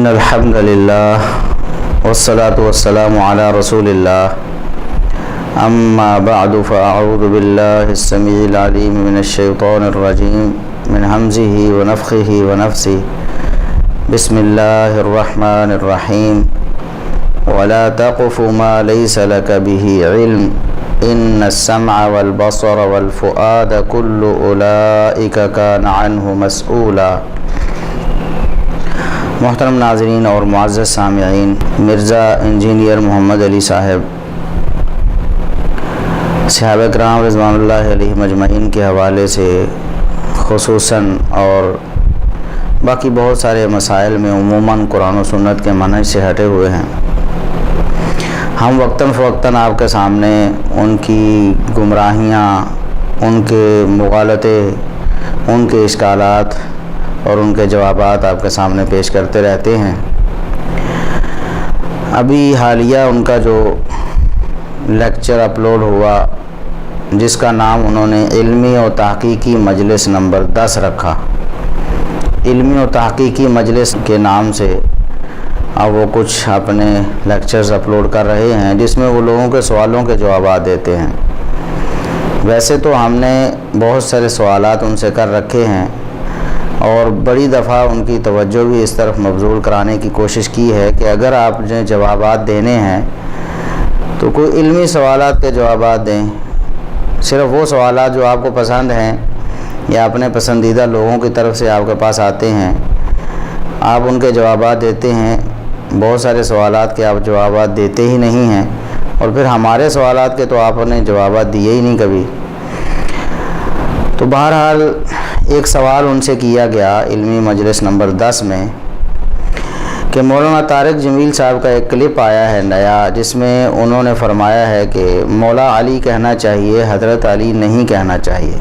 إن الحمد لله والصلاة والسلام على رسول الله أما بعد فأعوذ بالله السميع العليم من الشيطان الرجيم من همزه ونفخه ونفسه بسم الله الرحمن الرحيم ولا تقف ما ليس لك به علم إن السمع والبصر والفؤاد كل أولئك كان عنه مسؤولا۔ محترم ناظرین اور معزز سامعین، مرزا انجینئر محمد علی صاحب صحابہ کرام رضوان اللہ علیہ مجمعین کے حوالے سے خصوصاً اور باقی بہت سارے مسائل میں عموماً قرآن و سنت کے منہج سے ہٹے ہوئے ہیں۔ ہم وقتاً فوقتاً آپ کے سامنے ان کی گمراہیاں، ان کے مغالطے، ان کے اشکالات اور ان کے جوابات آپ کے سامنے پیش کرتے رہتے ہیں۔ ابھی حالیہ ان کا جو لیکچر اپلوڈ ہوا جس کا نام انہوں نے علمی و تحقیقی مجلس نمبر 10 رکھا، علمی و تحقیقی مجلس کے نام سے اب وہ کچھ اپنے لیکچرز اپلوڈ کر رہے ہیں جس میں وہ لوگوں کے سوالوں کے جوابات دیتے ہیں۔ ویسے تو ہم نے بہت سارے سوالات ان سے کر رکھے ہیں اور بڑی دفعہ ان کی توجہ بھی اس طرف مبذول کرانے کی کوشش کی ہے کہ اگر آپ نے جوابات دینے ہیں تو کوئی علمی سوالات کے جوابات دیں، صرف وہ سوالات جو آپ کو پسند ہیں یا اپنے پسندیدہ لوگوں کی طرف سے آپ کے پاس آتے ہیں آپ ان کے جوابات دیتے ہیں۔ بہت سارے سوالات کے آپ جوابات دیتے ہی نہیں ہیں اور پھر ہمارے سوالات کے تو آپ نے جوابات دیے ہی نہیں کبھی۔ تو بہرحال ایک سوال ان سے کیا گیا علمی مجلس نمبر 10 میں کہ مولانا طارق جمیل صاحب کا ایک کلپ آیا ہے نیا جس میں انہوں نے فرمایا ہے کہ مولا علی کہنا چاہیے، حضرت علی نہیں کہنا چاہیے،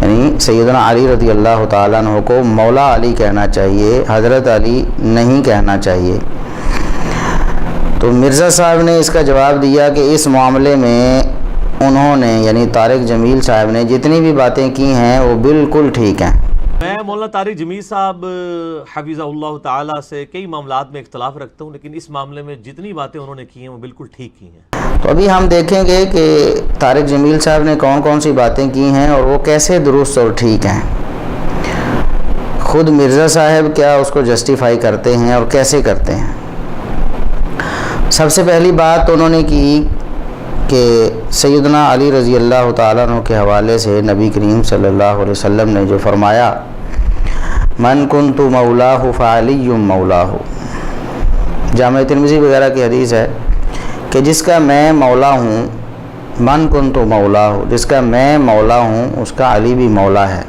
یعنی سیدنا علی رضی اللہ تعالیٰ عنہ کو مولا علی کہنا چاہیے، حضرت علی نہیں کہنا چاہیے۔ تو مرزا صاحب نے اس کا جواب دیا کہ اس معاملے میں انہوں نے یعنی طارق جمیل صاحب نے جتنی بھی باتیں کی ہیں وہ بالکل ٹھیک ہیں۔ میں مولانا طارق جمیل صاحب حفظہ اللہ تعالیٰ سے کئی معاملات میں اختلاف رکھتا ہوں، لیکن اس معاملے میں جتنی باتیں انہوں نے کی ہیں وہ بالکل ٹھیک کی ہیں۔ تو ابھی ہم دیکھیں گے کہ طارق جمیل صاحب نے کون کون سی باتیں کی ہیں اور وہ کیسے درست اور ٹھیک ہیں۔ خود مرزا صاحب کیا اس کو جسٹیفائی کرتے ہیں اور کیسے کرتے ہیں۔ سب سے پہلی بات تو انہوں نے کی کہ سیدنا علی رضی اللہ تعالیٰ عنہ کے حوالے سے نبی کریم صلی اللہ علیہ وسلم نے جو فرمایا من کنت مولاہ فعلی مولاہ، جامع ترمذی وغیرہ کی حدیث ہے کہ جس کا میں مولا ہوں، من کنت مولاہ، جس کا میں مولا ہوں اس کا علی بھی مولا ہے۔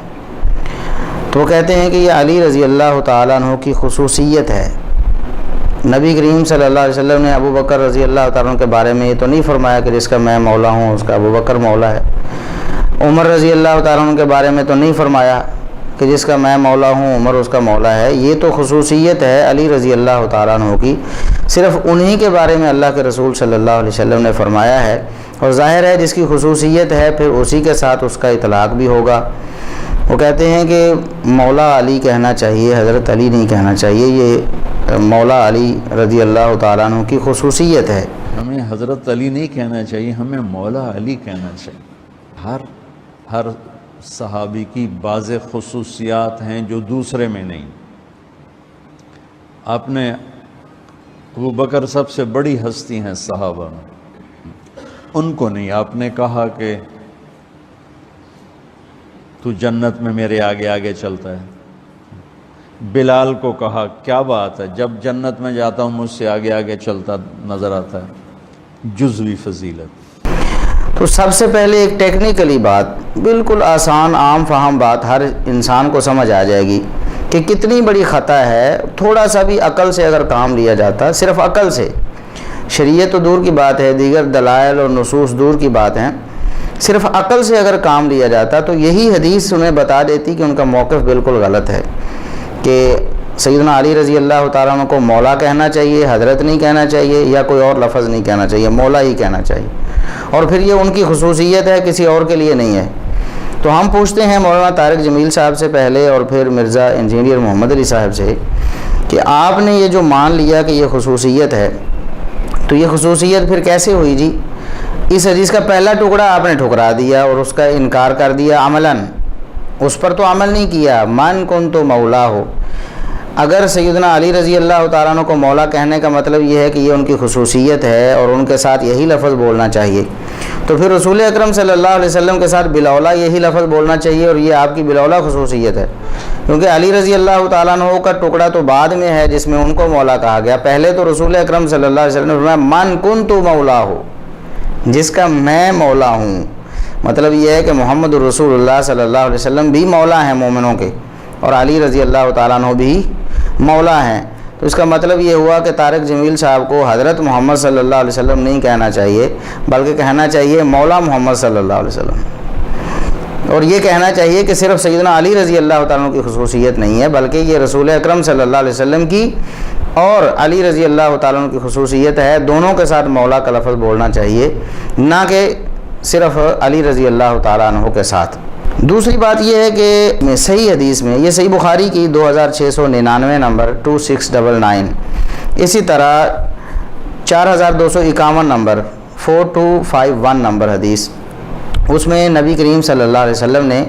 تو وہ کہتے ہیں کہ یہ علی رضی اللہ تعالیٰ عنہ کی خصوصیت ہے۔ نبی کریم صلی اللہ علیہ وسلم نے ابو بکر رضی اللہ تعالیٰ عنہ کے بارے میں یہ تو نہیں فرمایا کہ جس کا میں مولا ہوں اس کا ابو بکر مولا ہے۔ عمر رضی اللہ تعالیٰ عنہ کے بارے میں تو نہیں فرمایا کہ جس کا میں مولا ہوں عمر اس کا مولا ہے۔ یہ تو خصوصیت ہے علی رضی اللہ تعالیٰ عنہ کی، صرف انہی کے بارے میں اللہ کے رسول صلی اللہ علیہ وسلم نے فرمایا ہے، اور ظاہر ہے جس کی خصوصیت ہے پھر اسی کے ساتھ اس کا اطلاق بھی ہوگا۔ وہ کہتے ہیں کہ مولا علی کہنا چاہیے، حضرت علی نہیں کہنا چاہیے، یہ مولا علی رضی اللہ تعالیٰ عنہ کی خصوصیت ہے۔ ہمیں حضرت علی نہیں کہنا چاہیے، ہمیں مولا علی کہنا چاہیے۔ ہر صحابی کی بعض خصوصیات ہیں جو دوسرے میں نہیں۔ آپ نے ابو بکر سب سے بڑی ہستی ہیں صحابہ میں، ان کو نہیں آپ نے کہا کہ تو جنت میں میرے آگے آگے چلتا ہے۔ بلال کو کہا کیا بات ہے، جب جنت میں جاتا ہوں مجھ سے آگے آگے چلتا نظر آتا ہے، جزوی فضیلت۔ تو سب سے پہلے ایک ٹیکنیکلی بات، بالکل آسان عام فہم بات ہر انسان کو سمجھ آ جائے گی کہ کتنی بڑی خطا ہے۔ تھوڑا سا بھی عقل سے اگر کام لیا جاتا، صرف عقل سے، شریعت تو دور کی بات ہے، دیگر دلائل اور نصوص دور کی بات ہیں، صرف عقل سے اگر کام لیا جاتا تو یہی حدیث انہیں بتا دیتی کہ ان کا موقف بالکل غلط ہے، کہ سیدنا علی رضی اللہ تعالیٰ عنہ کو مولا کہنا چاہیے، حضرت نہیں کہنا چاہیے، یا کوئی اور لفظ نہیں کہنا چاہیے، مولا ہی کہنا چاہیے، اور پھر یہ ان کی خصوصیت ہے، کسی اور کے لیے نہیں ہے۔ تو ہم پوچھتے ہیں مولانا طارق جمیل صاحب سے پہلے اور پھر مرزا انجینئر محمد علی صاحب سے کہ آپ نے یہ جو مان لیا کہ یہ خصوصیت ہے، تو یہ خصوصیت پھر کیسے ہوئی جی؟ اس حدیث کا پہلا ٹکڑا آپ نے ٹھکرا دیا اور اس کا انکار کر دیا عملاً، اس پر تو عمل نہیں کیا۔ من کنت مولا ہو، اگر سیدنا علی رضی اللہ تعالیٰ عنہ کو مولا کہنے کا مطلب یہ ہے کہ یہ ان کی خصوصیت ہے اور ان کے ساتھ یہی لفظ بولنا چاہیے، تو پھر رسول اکرم صلی اللہ علیہ وسلم کے ساتھ بالاولیٰ یہی لفظ بولنا چاہیے، اور یہ آپ کی بالاولیٰ خصوصیت ہے، کیونکہ علی رضی اللہ تعالیٰ عنہ کا ٹکڑا تو بعد میں ہے جس میں ان کو مولا کہا گیا۔ پہلے تو رسول اکرم صلی اللہ علیہ وسلم نے فرمایا من کنت مولا ہو، جس کا میں مولا ہوں، مطلب یہ ہے کہ محمد رسول اللہ صلی اللہ علیہ وسلم بھی مولا ہیں مومنوں کے، اور علی رضی اللہ تعالیٰ عنہ بھی مولا ہیں۔ تو اس کا مطلب یہ ہوا کہ طارق جمیل صاحب کو حضرت محمد صلی اللہ علیہ وسلم نہیں کہنا چاہیے، بلکہ کہنا چاہیے مولا محمد صلی اللہ علیہ وسلم، اور یہ کہنا چاہیے کہ صرف سیدنا علی رضی اللہ تعالیٰ عنہ کی خصوصیت نہیں ہے، بلکہ یہ رسول اکرم صلی اللہ علیہ وسلم کی اور علی رضی اللہ تعالیٰ عنہ کی خصوصیت ہے، دونوں کے ساتھ مولا کا لفظ بولنا چاہیے، نہ کہ صرف علی رضی اللہ تعالیٰ عنہ کے ساتھ۔ دوسری بات یہ ہے کہ صحیح حدیث میں، یہ صحیح بخاری کی 2699 نمبر 2699، اسی طرح 4251 نمبر 4251 نمبر حدیث، اس میں نبی کریم صلی اللہ علیہ وسلم نے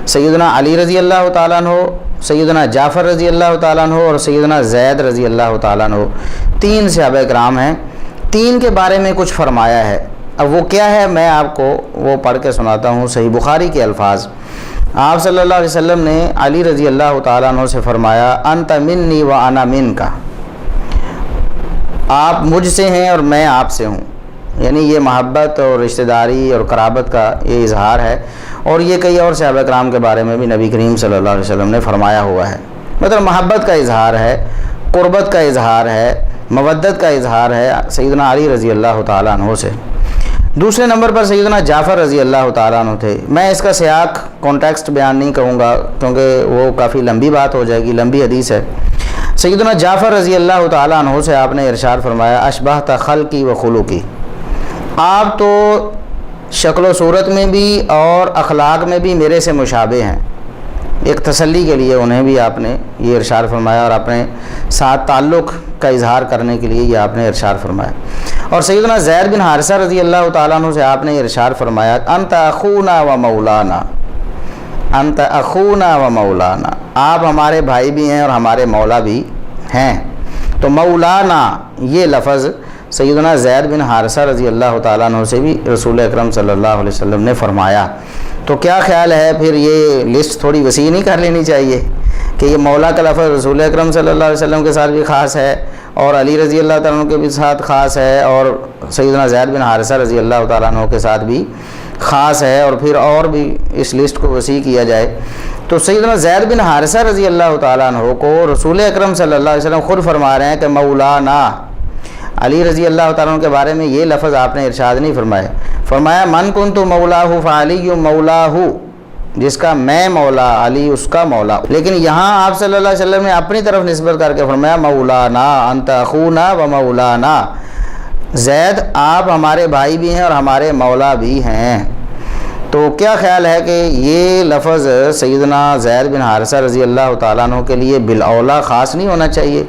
سیدنا علی رضی اللہ تعالیٰ عنہ، سیدنا جعفر رضی اللہ تعالیٰ عنہ اور سیدنا زید رضی اللہ تعالیٰ عنہ، 3 صحابہ کرام ہیں، 3 کے بارے میں کچھ فرمایا ہے۔ اب وہ کیا ہے میں آپ کو وہ پڑھ کے سناتا ہوں، صحیح بخاری کے الفاظ۔ آپ صلی اللہ علیہ وسلم نے علی رضی اللہ تعالیٰ عنہ سے فرمایا انت منی و انا منک، آپ مجھ سے ہیں اور میں آپ سے ہوں، یعنی یہ محبت اور رشتہ داری اور قرابت کا یہ اظہار ہے، اور یہ کئی اور صحابہ کرام کے بارے میں بھی نبی کریم صلی اللہ علیہ وسلم نے فرمایا ہوا ہے، مطلب محبت کا اظہار ہے، قربت کا اظہار ہے، مودت کا اظہار ہے سیدنا علی رضی اللہ تعالیٰ عنہ سے۔ دوسرے نمبر پر سیدنا جعفر رضی اللہ تعالیٰ عنہ تھے۔ میں اس کا سیاق کانٹیکسٹ بیان نہیں کروں گا کیونکہ وہ کافی لمبی بات ہو جائے گی، لمبی حدیث ہے۔ سیدنا جعفر رضی اللہ تعالیٰ عنہ سے آپ نے ارشاد فرمایا اشبہت خلقی و خلقی، آپ تو شکل و صورت میں بھی اور اخلاق میں بھی میرے سے مشابہ ہیں۔ ایک تسلی کے لیے انہیں بھی آپ نے یہ ارشاد فرمایا، اور اپنے ساتھ تعلق کا اظہار کرنے کے لیے یہ آپ نے ارشاد فرمایا۔ اور سیدنا زید بن حارثہ رضی اللہ تعالیٰ عنہ سے آپ نے ارشاد فرمایا انت اخونا و مولانا، انت اخونا و مولانا، آپ ہمارے بھائی بھی ہیں اور ہمارے مولا بھی ہیں۔ تو مولانا یہ لفظ سیدنا زید بن حارثہ رضی اللہ تعالیٰ عنہ سے بھی رسول اکرم صلی اللہ علیہ وسلم نے فرمایا۔ تو کیا خیال ہے پھر یہ لسٹ تھوڑی وسیع نہیں کر لینی چاہیے کہ یہ مولا کا لفظ رسول اکرم صلی اللہ علیہ وسلم کے ساتھ بھی خاص ہے، اور علی رضی اللہ تعالیٰ عنہ کے بھی ساتھ خاص ہے، اور سیدنا زید بن حارثہ رضی اللہ تعالیٰ عنہ کے ساتھ بھی خاص ہے، اور پھر اور بھی اس لسٹ کو وسیع کیا جائے تو سیدنا زید بن حارثہ رضی اللہ تعالیٰ عنہ کو رسول اکرم صلی اللہ علیہ وسلم خود فرما رہے ہیں کہ مولانا، علی رضی اللہ تعالیٰ عنہ کے بارے میں یہ لفظ آپ نے ارشاد نہیں فرمایا، فرمایا من کنت مولاہ فعلی مولاہ، جس کا میں مولا علی اس کا مولا۔ لیکن یہاں آپ صلی اللہ علیہ وسلم نے اپنی طرف نسبت کر کے فرمایا مولانا انت اخونا و مولانا، زید آپ ہمارے بھائی بھی ہیں اور ہمارے مولا بھی ہیں۔ تو کیا خیال ہے کہ یہ لفظ سیدنا زید بن حارثہ رضی اللہ تعالیٰ عنہ کے لیے بالاولیٰ خاص نہیں ہونا چاہیے،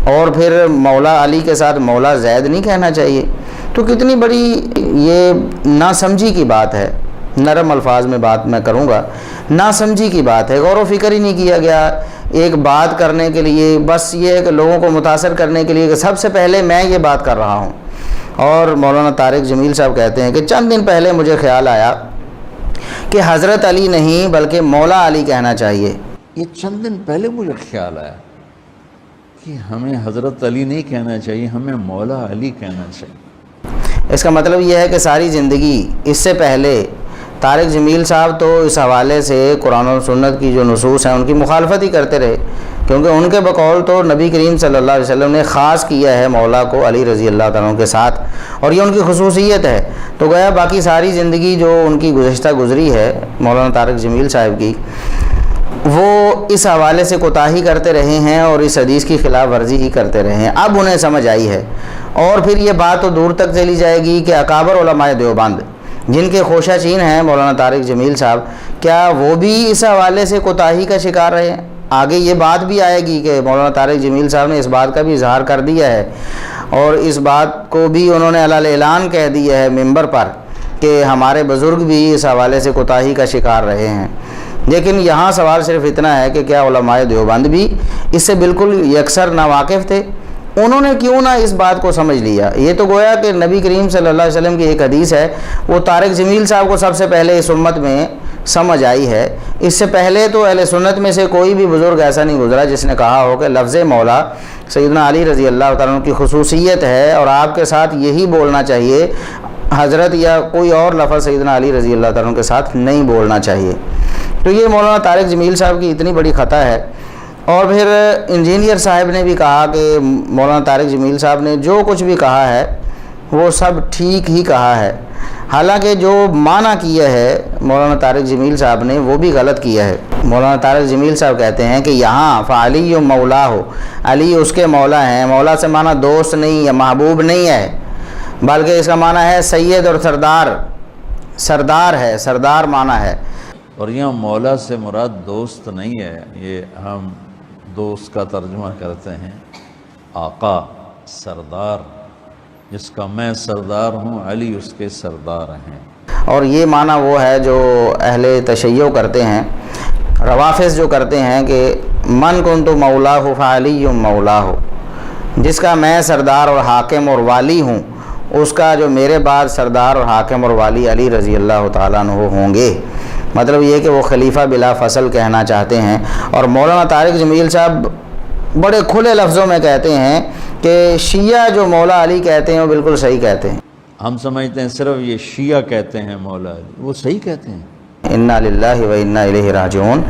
اور پھر مولا علی کے ساتھ مولا زید نہیں کہنا چاہیے؟ تو کتنی بڑی یہ ناسمجھی کی بات ہے، نرم الفاظ میں بات میں کروں گا، ناسمجھی کی بات ہے، غور و فکر ہی نہیں کیا گیا ایک بات کرنے کے لیے، بس یہ ہے کہ لوگوں کو متاثر کرنے کے لیے کہ سب سے پہلے میں یہ بات کر رہا ہوں۔ اور مولانا طارق جمیل صاحب کہتے ہیں کہ چند دن پہلے مجھے خیال آیا کہ حضرت علی نہیں بلکہ مولا علی کہنا چاہیے۔ یہ چند دن پہلے مجھے خیال آیا کہ ہمیں حضرت علی نہیں کہنا چاہیے، ہمیں مولا علی کہنا چاہیے۔ اس کا مطلب یہ ہے کہ ساری زندگی اس سے پہلے طارق جمیل صاحب تو اس حوالے سے قرآن و سنت کی جو نصوص ہیں ان کی مخالفت ہی کرتے رہے، کیونکہ ان کے بقول تو نبی کریم صلی اللہ علیہ وسلم نے خاص کیا ہے مولا کو علی رضی اللہ تعالیٰ عنہ کے ساتھ، اور یہ ان کی خصوصیت ہے۔ تو گویا باقی ساری زندگی جو ان کی گزشتہ گزری ہے مولانا طارق جمیل صاحب کی، وہ اس حوالے سے کوتاہی کرتے رہے ہیں اور اس حدیث کی خلاف ورزی ہی کرتے رہے ہیں۔ اب انہیں سمجھ آئی ہے، اور پھر یہ بات تو دور تک چلی جائے گی کہ اکابر علماء دیوبند جن کے خوشہ چین ہیں مولانا طارق جمیل صاحب، کیا وہ بھی اس حوالے سے کوتاہی کا شکار رہے ہیں؟ آگے یہ بات بھی آئے گی کہ مولانا طارق جمیل صاحب نے اس بات کا بھی اظہار کر دیا ہے اور اس بات کو بھی انہوں نے علی اعلان کہہ دیا ہے ممبر پر کہ ہمارے بزرگ بھی اس حوالے سے کوتاہی کا شکار رہے ہیں۔ لیکن یہاں سوال صرف اتنا ہے کہ کیا علماء دیوبند بھی اس سے بالکل یکسر ناواقف تھے؟ انہوں نے کیوں نہ اس بات کو سمجھ لیا؟ یہ تو گویا کہ نبی کریم صلی اللہ علیہ وسلم کی ایک حدیث ہے، وہ طارق جمیل صاحب کو سب سے پہلے اس امت میں سمجھ آئی ہے۔ اس سے پہلے تو اہل سنت میں سے کوئی بھی بزرگ ایسا نہیں گزرا جس نے کہا ہو کہ لفظ مولا سیدنا علی رضی اللہ تعالیٰ عنہ کی خصوصیت ہے اور آپ کے ساتھ یہی بولنا چاہیے، حضرت یا کوئی اور لفظ سیدنا علی رضی اللہ تعالیٰ عنہ کے ساتھ نہیں بولنا چاہیے۔ تو یہ مولانا طارق جمیل صاحب کی اتنی بڑی خطا ہے۔ اور پھر انجینئر صاحب نے بھی کہا کہ مولانا طارق جمیل صاحب نے جو کچھ بھی کہا ہے وہ سب ٹھیک ہی کہا ہے، حالانکہ جو معنی کیا ہے مولانا طارق جمیل صاحب نے وہ بھی غلط کیا ہے۔ مولانا طارق جمیل صاحب کہتے ہیں کہ یہاں فعلی مولا ہو، علی اس کے مولا ہیں۔ مولا سے معنی دوست نہیں یا محبوب نہیں ہے، بلکہ اس کا معنی ہے سید اور سردار، سردار ہے، سردار معنی ہے۔ اور یہاں مولا سے مراد دوست نہیں ہے، یہ ہم دوست کا ترجمہ کرتے ہیں آقا، سردار، جس کا میں سردار ہوں، علی اس کے سردار ہیں۔ اور یہ معنی وہ ہے جو اہل تشیع کرتے ہیں، روافظ جو کرتے ہیں کہ من کنت مولا ہو فعلی مولا ہو، جس کا میں سردار اور حاکم اور والی ہوں اس کا جو میرے بعد سردار اور حاکم اور والی علی رضی اللہ تعالیٰ عنہ ہوں گے۔ مطلب یہ کہ وہ خلیفہ بلا فصل کہنا چاہتے ہیں۔ اور مولانا طارق جمیل صاحب بڑے کھلے لفظوں میں کہتے ہیں کہ شیعہ جو مولا علی کہتے ہیں وہ بالکل صحیح کہتے ہیں۔ ہم سمجھتے ہیں صرف یہ شیعہ کہتے ہیں مولا علی، وہ صحیح کہتے ہیں۔ انا للہ و انا الیہ راجعون۔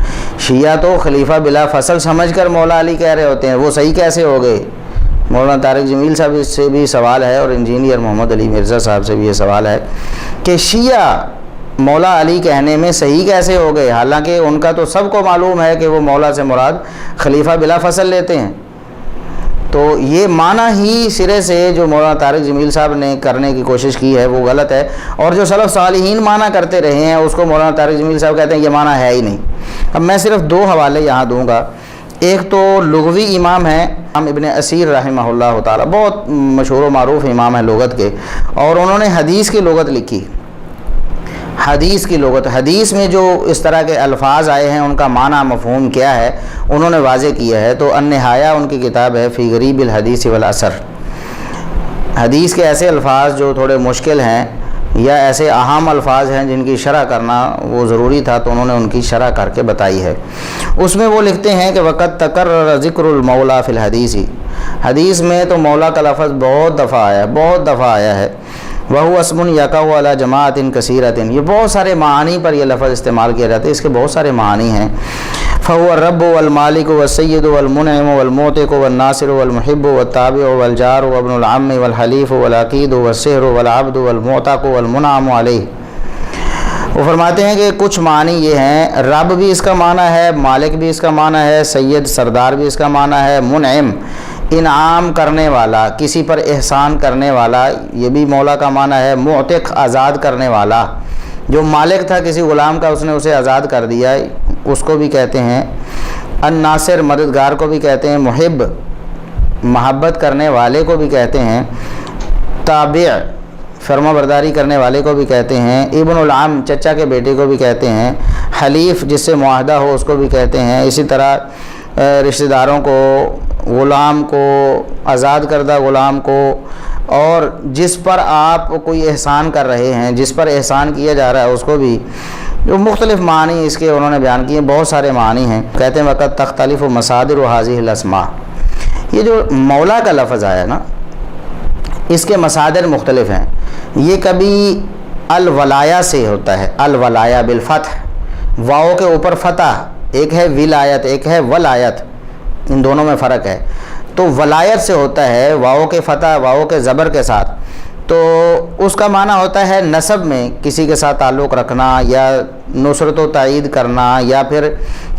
شیعہ تو خلیفہ بلا فصل سمجھ کر مولا علی کہہ رہے ہوتے ہیں، وہ صحیح کیسے ہو گئے؟ مولانا طارق جمیل صاحب سے بھی سوال ہے اور انجینئر محمد علی مرزا صاحب سے بھی یہ سوال ہے کہ شیعہ مولا علی کہنے میں صحیح کیسے ہو گئے، حالانکہ ان کا تو سب کو معلوم ہے کہ وہ مولا سے مراد خلیفہ بلا فصل لیتے ہیں۔ تو یہ معنی ہی سرے سے جو مولانا طارق جمیل صاحب نے کرنے کی کوشش کی ہے وہ غلط ہے، اور جو سلف صالحین معنی کرتے رہے ہیں اس کو مولانا طارق جمیل صاحب کہتے ہیں یہ معنی ہے ہی نہیں۔ اب میں صرف دو حوالے یہاں دوں گا۔ ایک تو لغوی امام ہیں ابن اسیر رحمہ اللہ تعالیٰ، بہت مشہور و معروف امام ہیں لغت کے، اور انہوں نے حدیث کی لغت لکھی۔ حدیث کی لغت، حدیث میں جو اس طرح کے الفاظ آئے ہیں ان کا معنی مفہوم کیا ہے انہوں نے واضح کیا ہے۔ تو النہایہ ان کی کتاب ہے فی غریب الحدیث والاثر۔ حدیث کے ایسے الفاظ جو تھوڑے مشکل ہیں یا ایسے اہم الفاظ ہیں جن کی شرح کرنا وہ ضروری تھا تو انہوں نے ان کی شرح کر کے بتائی ہے۔ اس میں وہ لکھتے ہیں کہ وقت تکرر ذکر المولا فی الحدیث، حدیث میں تو مولا کا لفظ بہت دفعہ آیا ہے۔ وَهُوَ اسْمٌ يَقَعُ عَلَى جَمَاعَةٍ كَثِيرَةٍ، یہ بہت سارے معانی پر یہ لفظ استعمال کیا جاتا ہے، اس کے بہت سارے معانی ہیں۔ فَهُوَ الرَّبُّ وَالْمَالِكُ وَالسَّيِّدُ وَالْمُنْعِمُ وَالْمُعْتِقُ وَالنَّاصِرُ وَالْمُحِبُّ وَالتَّابِعُ وَالْجَارُ وَابْنُ الْعَمِّ وَالْحَلِيفُ وَالْعَقِيدُ وَالسِّحْرُ وَالْعَبْدُ وَالْمُعْتَقُ وَالْمُنْعَمُ عَلَيْهِ۔ وہ فرماتے ہیں کہ کچھ معنی یہ ہیں، رب بھی اس کا معنی ہے، مالک بھی اس کا معنی ہے، سید سردار بھی اس کا معنی ہے، منعم انعام کرنے والا، کسی پر احسان کرنے والا، یہ بھی مولا کا معنی ہے، معتق آزاد کرنے والا، جو مالک تھا کسی غلام کا اس نے اسے آزاد کر دیا اس کو بھی کہتے ہیں، الناصر مددگار کو بھی کہتے ہیں، محب محبت کرنے والے کو بھی کہتے ہیں، تابع فرما برداری کرنے والے کو بھی کہتے ہیں، ابن العم چچا کے بیٹے کو بھی کہتے ہیں، حلیف جس سے معاہدہ ہو اس کو بھی کہتے ہیں، اسی طرح رشتہ داروں کو، غلام کو، آزاد کردہ غلام کو، اور جس پر آپ کوئی احسان کر رہے ہیں، جس پر احسان کیا جا رہا ہے اس کو بھی، جو مختلف معنی اس کے انہوں نے بیان کیے، بہت سارے معنی ہیں۔ کہتے ہیں وقت تختلف مصادر هذه الاسماء، یہ جو مولا کا لفظ آیا نا اس کے مصادر مختلف ہیں۔ یہ کبھی الولایا سے ہوتا ہے، الولایا بالفتح، واؤ کے اوپر فتح، ایک ہے ولایت ایک ہے ولایت، ان دونوں میں فرق ہے۔ تو ولایت سے ہوتا ہے واؤ کے فتح واؤ کے زبر کے ساتھ، تو اس کا معنی ہوتا ہے نسب میں کسی کے ساتھ تعلق رکھنا یا نصرت و تائید کرنا یا پھر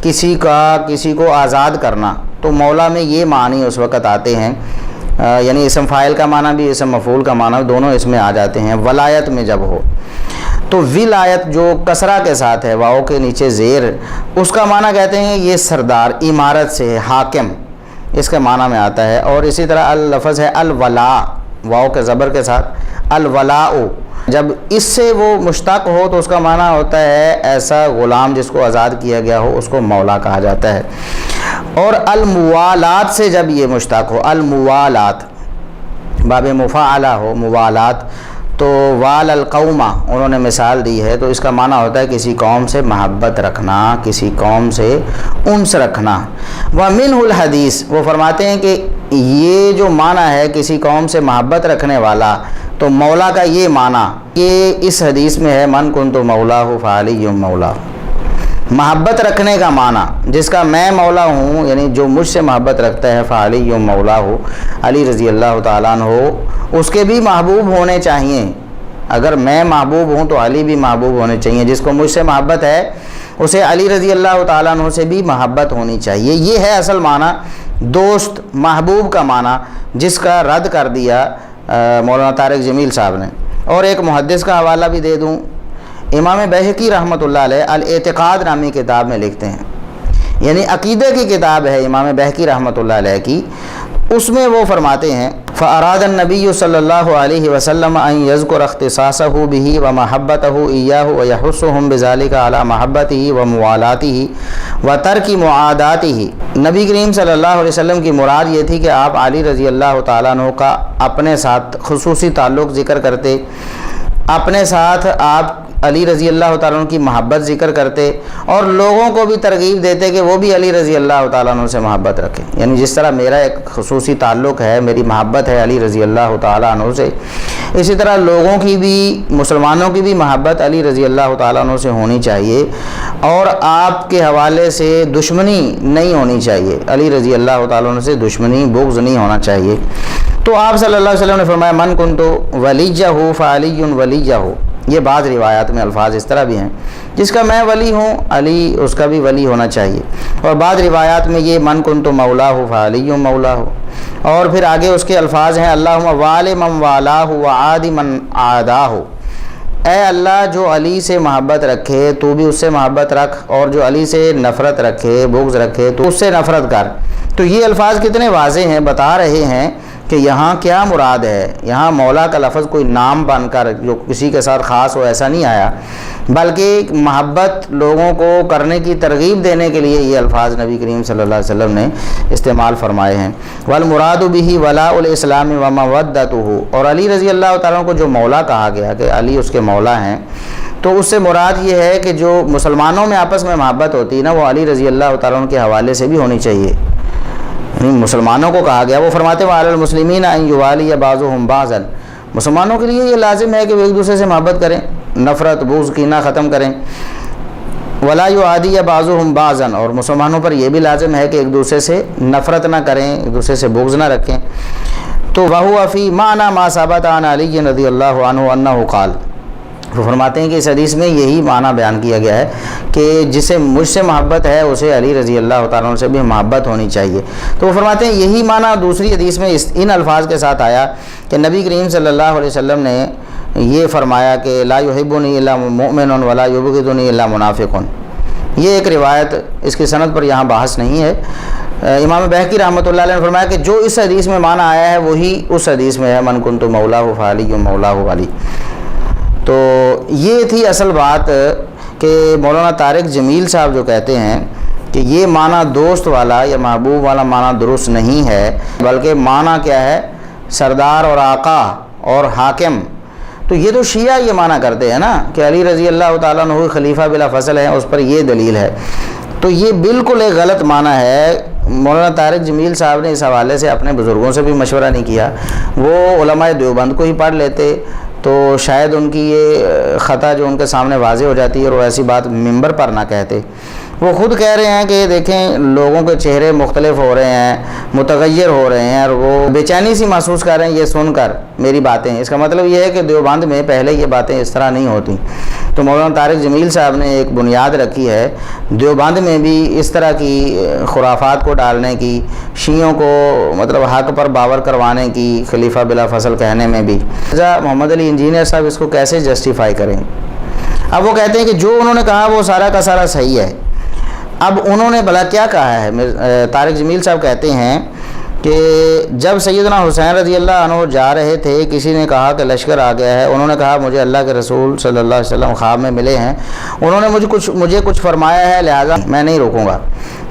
کسی کو آزاد کرنا۔ تو مولا میں یہ معنی اس وقت آتے ہیں، یعنی اسم فاعل کا معنی بھی اسم مفعول کا معنی دونوں اس میں آ جاتے ہیں ولایت میں جب ہو۔ تو ولایت جو کسرہ کے ساتھ ہے، واؤ کے نیچے زیر، اس کا معنی کہتے ہیں یہ سردار، عمارت سے ہے، حاکم، اس کے معنی میں آتا ہے۔ اور اسی طرح اللفظ ہے الولاء، واؤ کے زبر کے ساتھ، الولاء، جب اس سے وہ مشتق ہو تو اس کا معنی ہوتا ہے ایسا غلام جس کو آزاد کیا گیا ہو، اس کو مولا کہا جاتا ہے۔ اور الموالات سے جب یہ مشتق ہو، الموالات، باب مفاعلہ ہو، موالات، تو وال القومہ انہوں نے مثال دی ہے، تو اس کا معنی ہوتا ہے کسی قوم سے محبت رکھنا، کسی قوم سے انس رکھنا۔ ومنہ الحدیث، وہ فرماتے ہیں کہ یہ جو معنی ہے کسی قوم سے محبت رکھنے والا، تو مولا کا یہ معنی کہ اس حدیث میں ہے من کنت مولاہ فعلی مولاہ، محبت رکھنے کا معنی جس کا میں مولا ہوں، یعنی جو مجھ سے محبت رکھتا ہے، فعلی مولا ہو، علی رضی اللہ تعالیٰ عنہ ہو، اس کے بھی محبوب ہونے چاہیے۔ اگر میں محبوب ہوں تو علی بھی محبوب ہونے چاہیے، جس کو مجھ سے محبت ہے اسے علی رضی اللہ تعالیٰ عنہ سے بھی محبت ہونی چاہیے۔ یہ ہے اصل معنی دوست، محبوب کا معنی، جس کا رد کر دیا مولانا طارق جمیل صاحب نے۔ اور ایک محدث کا حوالہ بھی دے دوں، امام بہقی رحمۃ اللہ علیہ الاعتقاد نامی کتاب میں لکھتے ہیں، یعنی عقیدہ کی کتاب ہے امام بہقی رحمۃ اللہ علیہ کی، اس میں وہ فرماتے ہیں فَأَرَادَ النَّبِيُّ صلی اللہ علیہ وسلم ان يذكر اختصاصه به ومحبته إياه ويحثهم بذلك على محبته وموالاته وترك معاداته۔ نبی کریم صلی اللہ علیہ وسلم کی مراد یہ تھی کہ آپ علی رضی اللہ تعالیٰ عنہ کا اپنے ساتھ خصوصی تعلق ذکر کرتے، اپنے ساتھ آپ علی رضی اللہ تعالیٰ عنہ کی محبت ذکر کرتے، اور لوگوں کو بھی ترغیب دیتے کہ وہ بھی علی رضی اللہ تعالیٰ عنہ سے محبت رکھیں، یعنی جس طرح میرا ایک خصوصی تعلق ہے، میری محبت ہے علی رضی اللہ تعالیٰ عنہ سے، اسی طرح لوگوں کی بھی، مسلمانوں کی بھی محبت علی رضی اللہ تعالیٰ عنہ سے ہونی چاہیے، اور آپ کے حوالے سے دشمنی نہیں ہونی چاہیے، علی رضی اللہ تعالیٰ عنہ سے دشمنی، بغض نہیں ہونا چاہیے۔ تو آپ صلی اللہ علیہ وسلم نے فرمایا من کنت ولیہ فعلی ولیہ، یہ بعض روایات میں الفاظ اس طرح بھی ہیں، جس کا میں ولی ہوں علی اس کا بھی ولی ہونا چاہیے، اور بعض روایات میں یہ من کنت مولاہ فعلی مولاہ، اور پھر آگے اس کے الفاظ ہیں اللہم وال من والاہ وعاد من عاداہ، اے اللہ جو علی سے محبت رکھے تو بھی اس سے محبت رکھ، اور جو علی سے نفرت رکھے، بغض رکھے تو اس سے نفرت کر۔ تو یہ الفاظ کتنے واضح ہیں، بتا رہے ہیں کہ یہاں کیا مراد ہے۔ یہاں مولا کا لفظ کوئی نام بن کر جو کسی کے ساتھ خاص ہو ایسا نہیں آیا، بلکہ محبت لوگوں کو کرنے کی ترغیب دینے کے لیے یہ الفاظ نبی کریم صلی اللہ علیہ وسلم نے استعمال فرمائے ہیں۔ والمراد به ولاء الاسلام ومودته، اور علی رضی اللہ تعالیٰ کو جو مولا کہا گیا کہ علی اس کے مولا ہیں، تو اس سے مراد یہ ہے کہ جو مسلمانوں میں آپس میں محبت ہوتی ہے نا، وہ علی رضی اللہ تعالیٰ کے حوالے سے بھی ہونی چاہیے۔ مسلمانوں کو کہا گیا، وہ فرماتے ہیں وعلی المسلمین ان یوالی بعضهم بعضا، مسلمانوں کے لیے یہ لازم ہے کہ وہ ایک دوسرے سے محبت کریں، نفرت بغض کینہ ختم کریں۔ ولا یعادی بعضهم بعضا، اور مسلمانوں پر یہ بھی لازم ہے کہ ایک دوسرے سے نفرت نہ کریں، ایک دوسرے سے بغض نہ رکھیں۔ تو وہو فی معنی ما ثبت عن علی رضی اللہ عنہ انہ قال، وہ فرماتے ہیں کہ اس حدیث میں یہی معنی بیان کیا گیا ہے کہ جسے مجھ سے محبت ہے اسے علی رضی اللہ تعالیٰ عنہ سے بھی محبت ہونی چاہیے۔ تو وہ فرماتے ہیں یہی معنی دوسری حدیث میں ان الفاظ کے ساتھ آیا کہ نبی کریم صلی اللہ علیہ وسلم نے یہ فرمایا کہ لا یحبنی الا مؤمن ولا یبغضنی الا منافق۔ یہ ایک روایت، اس کی سند پر یہاں بحث نہیں ہے۔ امام بہقی رحمۃ اللہ علیہ نے فرمایا کہ جو اس حدیث میں معنی آیا ہے وہی اس حدیث میں ہے من کنت مولاہ فعلی مولاہ علی۔ تو یہ تھی اصل بات کہ مولانا طارق جمیل صاحب جو کہتے ہیں کہ یہ معنی دوست والا یا محبوب والا معنی درست نہیں ہے، بلکہ معنی کیا ہے سردار اور آقا اور حاکم۔ تو یہ تو شیعہ یہ معنی کرتے ہیں نا کہ علی رضی اللہ تعالیٰ عنہ خلیفہ بلا فصل ہے، اس پر یہ دلیل ہے۔ تو یہ بالکل ایک غلط معنی ہے۔ مولانا طارق جمیل صاحب نے اس حوالے سے اپنے بزرگوں سے بھی مشورہ نہیں کیا، وہ علماء دیوبند کو ہی پڑھ لیتے تو شاید ان کی یہ خطا جو ان کے سامنے واضح ہو جاتی ہے اور وہ ایسی بات ممبر پر نہ کہتے۔ وہ خود کہہ رہے ہیں کہ دیکھیں لوگوں کے چہرے مختلف ہو رہے ہیں، متغیر ہو رہے ہیں، اور وہ بے چینی سی محسوس کر رہے ہیں یہ سن کر میری باتیں۔ اس کا مطلب یہ ہے کہ دیوبند میں پہلے یہ باتیں اس طرح نہیں ہوتی۔ تو مولانا طارق جمیل صاحب نے ایک بنیاد رکھی ہے دیوبند میں بھی اس طرح کی خرافات کو ڈالنے کی، شیعوں کو مطلب حق پر باور کروانے کی، خلیفہ بلا فصل کہنے میں بھی۔ محمد علی انجینئر صاحب اس کو کیسے جسٹیفائی کریں؟ اب وہ کہتے ہیں کہ جو انہوں نے کہا وہ سارا کا سارا صحیح ہے۔ اب انہوں نے بھلا کیا کہا ہے؟ طارق جمیل صاحب کہتے ہیں کہ جب سیدنا حسین رضی اللہ عنہ جا رہے تھے، کسی نے کہا کہ لشکر آ گیا ہے، انہوں نے کہا مجھے اللہ کے رسول صلی اللہ علیہ وسلم خواب میں ملے ہیں، انہوں نے مجھے کچھ فرمایا ہے، لہٰذا میں نہیں روکوں گا۔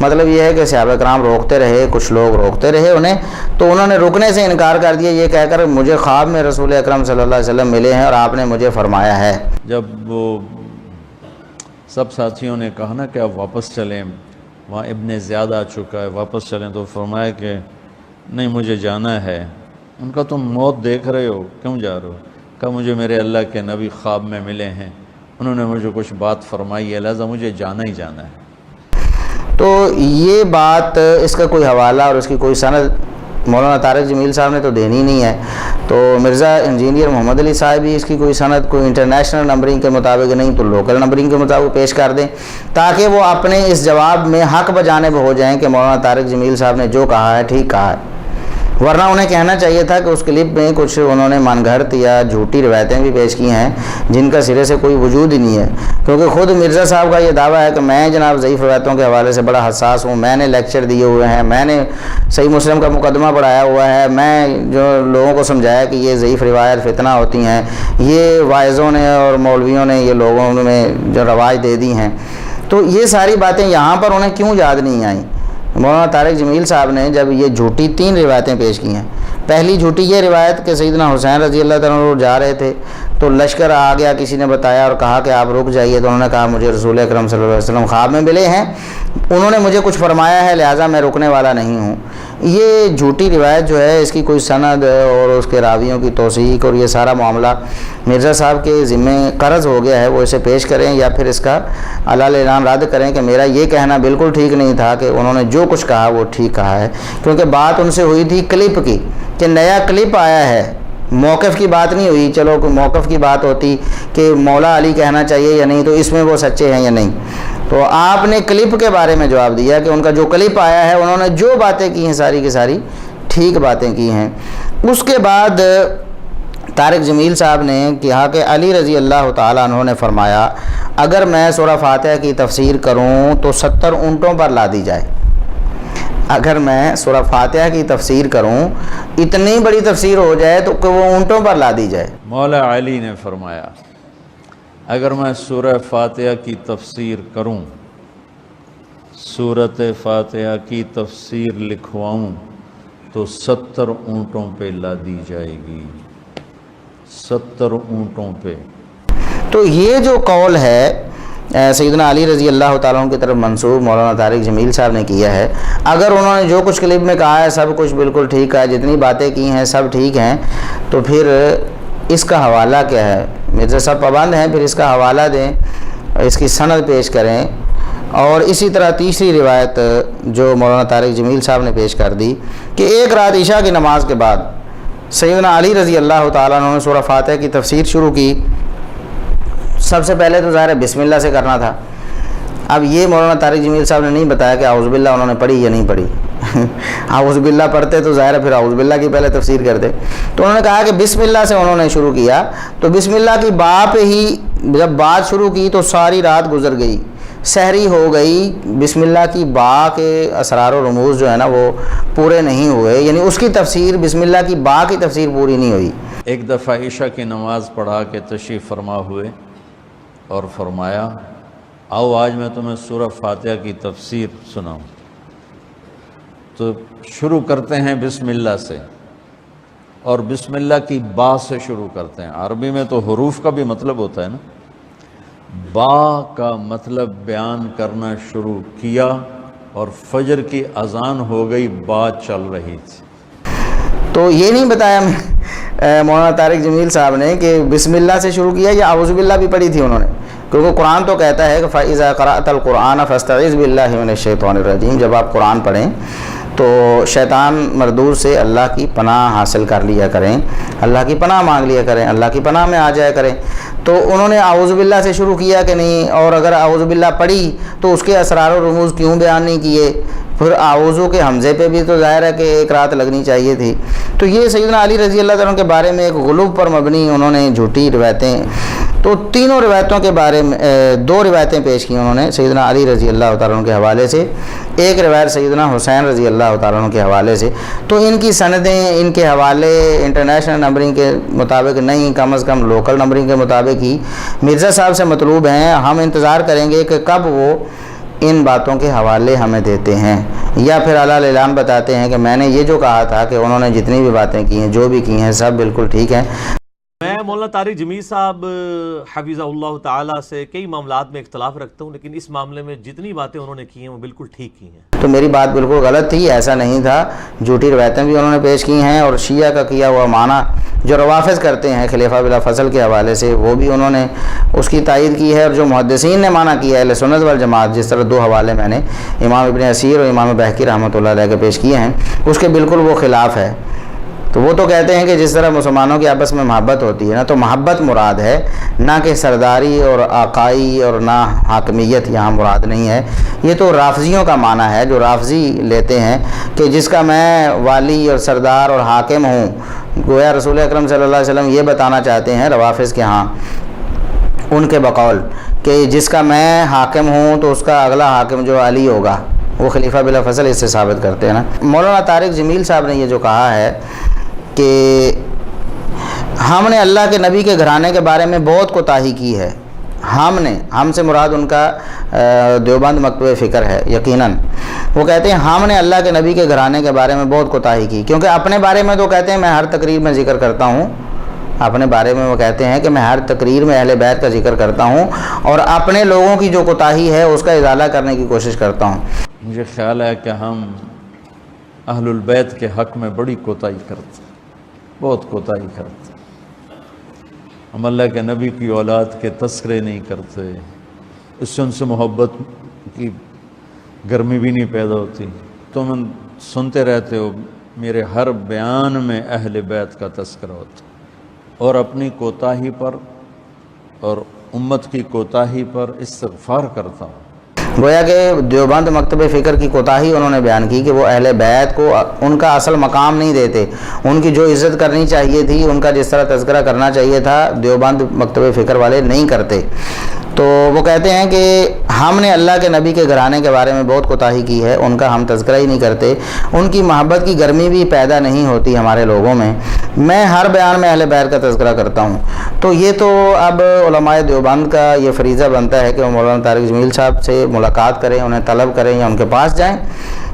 مطلب یہ ہے کہ صحابہ کرام روکتے رہے، کچھ لوگ روکتے رہے انہیں، تو انہوں نے رکنے سے انکار کر دیا یہ کہہ کر مجھے خواب میں رسول اکرم صلی اللہ علیہ وسلم ملے ہیں اور آپ نے مجھے فرمایا ہے۔ جب وہ سب ساتھیوں نے کہا نا کہ آپ واپس چلیں، وہاں ابن زیاد آ چکا ہے، واپس چلیں، تو فرمایا کہ نہیں مجھے جانا ہے۔ ان کا تم موت دیکھ رہے ہو، کیوں جا رہے ہو؟ کہا مجھے میرے اللہ کے نبی خواب میں ملے ہیں، انہوں نے مجھے کچھ بات فرمائی ہے، لہذا مجھے جانا ہی جانا ہے۔ تو یہ بات، اس کا کوئی حوالہ اور اس کی کوئی سند مولانا طارق جمیل صاحب نے تو دینی نہیں ہے، تو مرزا انجینئر محمد علی صاحب بھی اس کی کوئی سند کوئی انٹرنیشنل نمبرنگ کے مطابق نہیں تو لوکل نمبرنگ کے مطابق پیش کر دیں، تاکہ وہ اپنے اس جواب میں حق بجانب ہو جائیں کہ مولانا طارق جمیل صاحب نے جو کہا ہے ٹھیک کہا ہے۔ ورنہ انہیں کہنا چاہیے تھا کہ اس کلپ میں کچھ انہوں نے من گھڑت یا جھوٹی روایتیں بھی پیش کی ہیں جن کا سرے سے کوئی وجود ہی نہیں ہے، کیونکہ خود مرزا صاحب کا یہ دعویٰ ہے کہ میں جناب ضعیف روایتوں کے حوالے سے بڑا حساس ہوں، میں نے لیکچر دیے ہوئے ہیں، میں نے صحیح مسلم کا مقدمہ پڑھایا ہوا ہے، میں جو لوگوں کو سمجھایا کہ یہ ضعیف روایت فتنہ ہوتی ہیں، یہ واعظوں نے اور مولویوں نے یہ لوگوں میں جو رواج دے دی ہیں۔ تو یہ ساری باتیں یہاں پر انہیں کیوں یاد نہیں آئیں؟ مولانا طارق جمیل صاحب نے جب یہ جھوٹی 3 روایتیں پیش کی ہیں، پہلی جھوٹی یہ روایت کہ سیدنا حسین رضی اللہ تعالیٰ عنہ جا رہے تھے تو لشکر آ گیا، کسی نے بتایا اور کہا کہ آپ رک جائیے، تو انہوں نے کہا مجھے رسول اکرم صلی اللہ علیہ وسلم خواب میں ملے ہیں، انہوں نے مجھے کچھ فرمایا ہے، لہٰذا میں رکنے والا نہیں ہوں۔ یہ جھوٹی روایت جو ہے اس کی کوئی سند اور اس کے راویوں کی توثیق اور یہ سارا معاملہ مرزا صاحب کے ذمہ قرض ہو گیا ہے، وہ اسے پیش کریں یا پھر اس کا علل اعلان رد کریں کہ میرا یہ کہنا بالکل ٹھیک نہیں تھا کہ انہوں نے جو کچھ کہا وہ ٹھیک کہا ہے، کیونکہ بات ان سے ہوئی تھی کلپ کی کہ نیا کلپ آیا ہے، موقف کی بات نہیں ہوئی۔ چلو کوئی موقف کی بات ہوتی کہ مولا علی کہنا چاہیے یا نہیں، تو اس میں وہ سچے ہیں یا نہیں، تو آپ نے کلپ کے بارے میں جواب دیا کہ ان کا جو کلپ آیا ہے انہوں نے جو باتیں کی ہیں ساری کی ساری ٹھیک باتیں کی ہیں۔ اس کے بعد طارق جمیل صاحب نے کہا کہ علی رضی اللہ تعالیٰ عنہ نے فرمایا اگر میں سورہ فاتحہ کی تفسیر کروں تو 70 اونٹوں پر لا دی جائے۔ اگر میں سورہ فاتحہ کی تفسیر کروں، اتنی بڑی تفسیر ہو جائے تو کہ وہ اونٹوں پر لا دی جائے۔ مولا علی نے فرمایا اگر میں سورہ فاتحہ کی تفسیر کروں، سورۃ فاتحہ کی تفسیر لکھواؤں تو 70 اونٹوں پہ لا دی جائے گی، 70 اونٹوں پہ۔ تو یہ جو قول ہے سیدنا علی رضی اللہ تعالیٰ عنہ کی طرف منسوب مولانا طارق جمیل صاحب نے کیا ہے، اگر انہوں نے جو کچھ کلپ میں کہا ہے سب کچھ بالکل ٹھیک ہے، جتنی باتیں کی ہیں سب ٹھیک ہیں، تو پھر اس کا حوالہ کیا ہے؟ مرزا صاحب پابند ہیں، پھر اس کا حوالہ دیں، اس کی سند پیش کریں۔ اور اسی طرح تیسری روایت جو مولانا طارق جمیل صاحب نے پیش کر دی کہ ایک رات عشاء کی نماز کے بعد سیدنا علی رضی اللہ تعالیٰ عنہ نے سورہ فاتحہ کی تفسیر شروع کی۔ سب سے پہلے تو ظاہر ہے بسم اللہ سے کرنا تھا۔ اب یہ مولانا طارق جمیل صاحب نے نہیں بتایا کہ اعوذ باللہ انہوں نے پڑھی یا نہیں پڑھی۔ اعوذ باللہ پڑھتے تو ظاہر ہے پھر اعوذ باللہ کی پہلے تفسیر کرتے، تو انہوں نے کہا کہ بسم اللہ سے انہوں نے شروع کیا، تو بسم اللہ کی با پہ ہی جب بات شروع کی تو ساری رات گزر گئی، سحری ہو گئی، بسم اللہ کی با کے اسرار و رموز جو ہے نا وہ پورے نہیں ہوئے، یعنی اس کی تفسیر بسم اللہ کی با کی تفسیر پوری نہیں ہوئی۔ ایک دفعہ عشاء کی نماز پڑھا کے تشریف فرما ہوئے اور فرمایا آؤ آج میں تمہیں سورہ فاتحہ کی تفسیر سناؤں۔ تو شروع کرتے ہیں بسم اللہ سے، اور بسم اللہ کی با سے شروع کرتے ہیں۔ عربی میں تو حروف کا بھی مطلب ہوتا ہے نا، با کا مطلب بیان کرنا شروع کیا اور فجر کی اذان ہو گئی، بات چل رہی تھی۔ تو یہ نہیں بتایا مولانا طارق جمیل صاحب نے کہ بسم اللہ سے شروع کیا یا اعوذ باللہ بھی پڑھی تھی انہوں نے، کیونکہ قرآن تو کہتا ہے کہ فَإِذَا قَرَأْتَ الْقُرْآنَ فَاسْتَعِذْ بِاللَّهِ مِنَ الشَّيْطَانِ الرَّجِيمِ، جب آپ قرآن پڑھیں تو شیطان مردود سے اللہ کی پناہ حاصل کر لیا کریں، اللہ کی پناہ مانگ لیا کریں، اللہ کی پناہ میں آ جایا کریں۔ تو انہوں نے اعوذ باللہ سے شروع کیا کہ نہیں، اور اگر اعوذ باللہ پڑھی تو اس کے اسرار و رموز کیوں بیان نہیں کیے؟ پھر اعوذ کے حمزے پہ بھی تو ظاہر ہے کہ ایک رات لگنی چاہیے تھی۔ تو یہ سیدنا علی رضی اللہ عنہ کے بارے میں ایک غلو پر مبنی انہوں نے جھوٹی روایتیں تو تینوں روایتوں کے بارے میں دو روایتیں پیش کی انہوں نے سیدنا علی رضی اللہ تعالیٰ عنہ کے حوالے سے، ایک روایت سیدنا حسین رضی اللہ تعالیٰ عنہ کے حوالے سے۔ تو ان کی سندیں، ان کے حوالے انٹرنیشنل نمبرنگ کے مطابق نہیں، کم از کم لوکل نمبرنگ کے مطابق ہی مرزا صاحب سے مطلوب ہیں۔ ہم انتظار کریں گے کہ کب وہ ان باتوں کے حوالے ہمیں دیتے ہیں، یا پھر اعلیٰ اعلان بتاتے ہیں کہ میں نے یہ جو کہا تھا کہ انہوں نے جتنی بھی باتیں کی ہیں، جو بھی کی ہیں، سب بالکل ٹھیک ہیں۔ میں مولانا طارق جمیل صاحب حفظہ اللہ تعالیٰ سے کئی معاملات میں اختلاف رکھتا ہوں، لیکن اس معاملے میں جتنی باتیں انہوں نے کی ہیں وہ بالکل ٹھیک کی ہیں۔ تو میری بات بالکل غلط تھی، ایسا نہیں تھا، جھوٹی روایتیں بھی انہوں نے پیش کی ہیں، اور شیعہ کا کیا ہوا معنی جو روافظ کرتے ہیں خلیفہ بلا فضل کے حوالے سے، وہ بھی انہوں نے اس کی تائید کی ہے، اور جو محدثین نے معنی کیا ہے اہل سنت والجماعت، جس طرح دو حوالے میں نے امام ابن اسیر اور امام بہقی رحمۃ اللہ علیہ کے پیش کیے ہیں، اس کے بالکل وہ خلاف ہے۔ تو وہ تو کہتے ہیں کہ جس طرح مسلمانوں کی آپس میں محبت ہوتی ہے نا، تو محبت مراد ہے، نہ کہ سرداری اور آقائی اور نہ حاکمیت یہاں مراد نہیں ہے۔ یہ تو رافضیوں کا معنی ہے، جو رافضی لیتے ہیں کہ جس کا میں والی اور سردار اور حاکم ہوں، گویا رسول اکرم صلی اللہ علیہ وسلم یہ بتانا چاہتے ہیں روافض کے ہاں ان کے بقول کہ جس کا میں حاکم ہوں تو اس کا اگلا حاکم جو علی ہوگا، وہ خلیفہ بلا فضل اس سے ثابت کرتے ہیں نا۔ مولانا طارق جمیل صاحب نے یہ جو کہا ہے کہ ہم نے اللہ کے نبی کے گھرانے کے بارے میں بہت کوتاہی کی ہے، ہم سے مراد ان کا دیوبند مکتبہ فکر ہے یقیناً۔ وہ کہتے ہیں ہم نے اللہ کے نبی کے گھرانے کے بارے میں بہت کوتاہی کی، کیونکہ اپنے بارے میں تو کہتے ہیں میں ہر تقریر میں ذکر کرتا ہوں، اپنے بارے میں وہ کہتے ہیں کہ میں ہر تقریر میں اہل بیت کا ذکر کرتا ہوں، اور اپنے لوگوں کی جو کوتاہی ہے اس کا ازالہ کرنے کی کوشش کرتا ہوں۔ مجھے خیال ہے کہ ہم اہل البیت کے حق میں بڑی کوتاہی کرتے ہیں، بہت کوتاہی کرتے ہیں۔ ہم اللہ کے نبی کی اولاد کے تذکرے نہیں کرتے، اس سے ان سے محبت کی گرمی بھی نہیں پیدا ہوتی۔ تم سنتے رہتے ہو میرے ہر بیان میں اہل بیت کا تذکرہ ہوتا، اور اپنی کوتاہی پر اور امت کی کوتاہی پر استغفار کرتا ہوں۔ گویا کہ دیوبند مکتبہ فکر کی کوتاہی انہوں نے بیان کی کہ وہ اہل بیت کو ان کا اصل مقام نہیں دیتے، ان کی جو عزت کرنی چاہیے تھی، ان کا جس طرح تذکرہ کرنا چاہیے تھا، دیوبند مکتبہ فکر والے نہیں کرتے۔ تو وہ کہتے ہیں کہ ہم نے اللہ کے نبی کے گھرانے کے بارے میں بہت کوتاہی کی ہے، ان کا ہم تذکرہ ہی نہیں کرتے، ان کی محبت کی گرمی بھی پیدا نہیں ہوتی ہمارے لوگوں میں، میں ہر بیان میں اہل بیت کا تذکرہ کرتا ہوں۔ تو یہ تو اب علماء دیوبند کا یہ فریضہ بنتا ہے کہ وہ مولانا طارق جمیل صاحب سے ملاقات کریں، انہیں طلب کریں یا ان کے پاس جائیں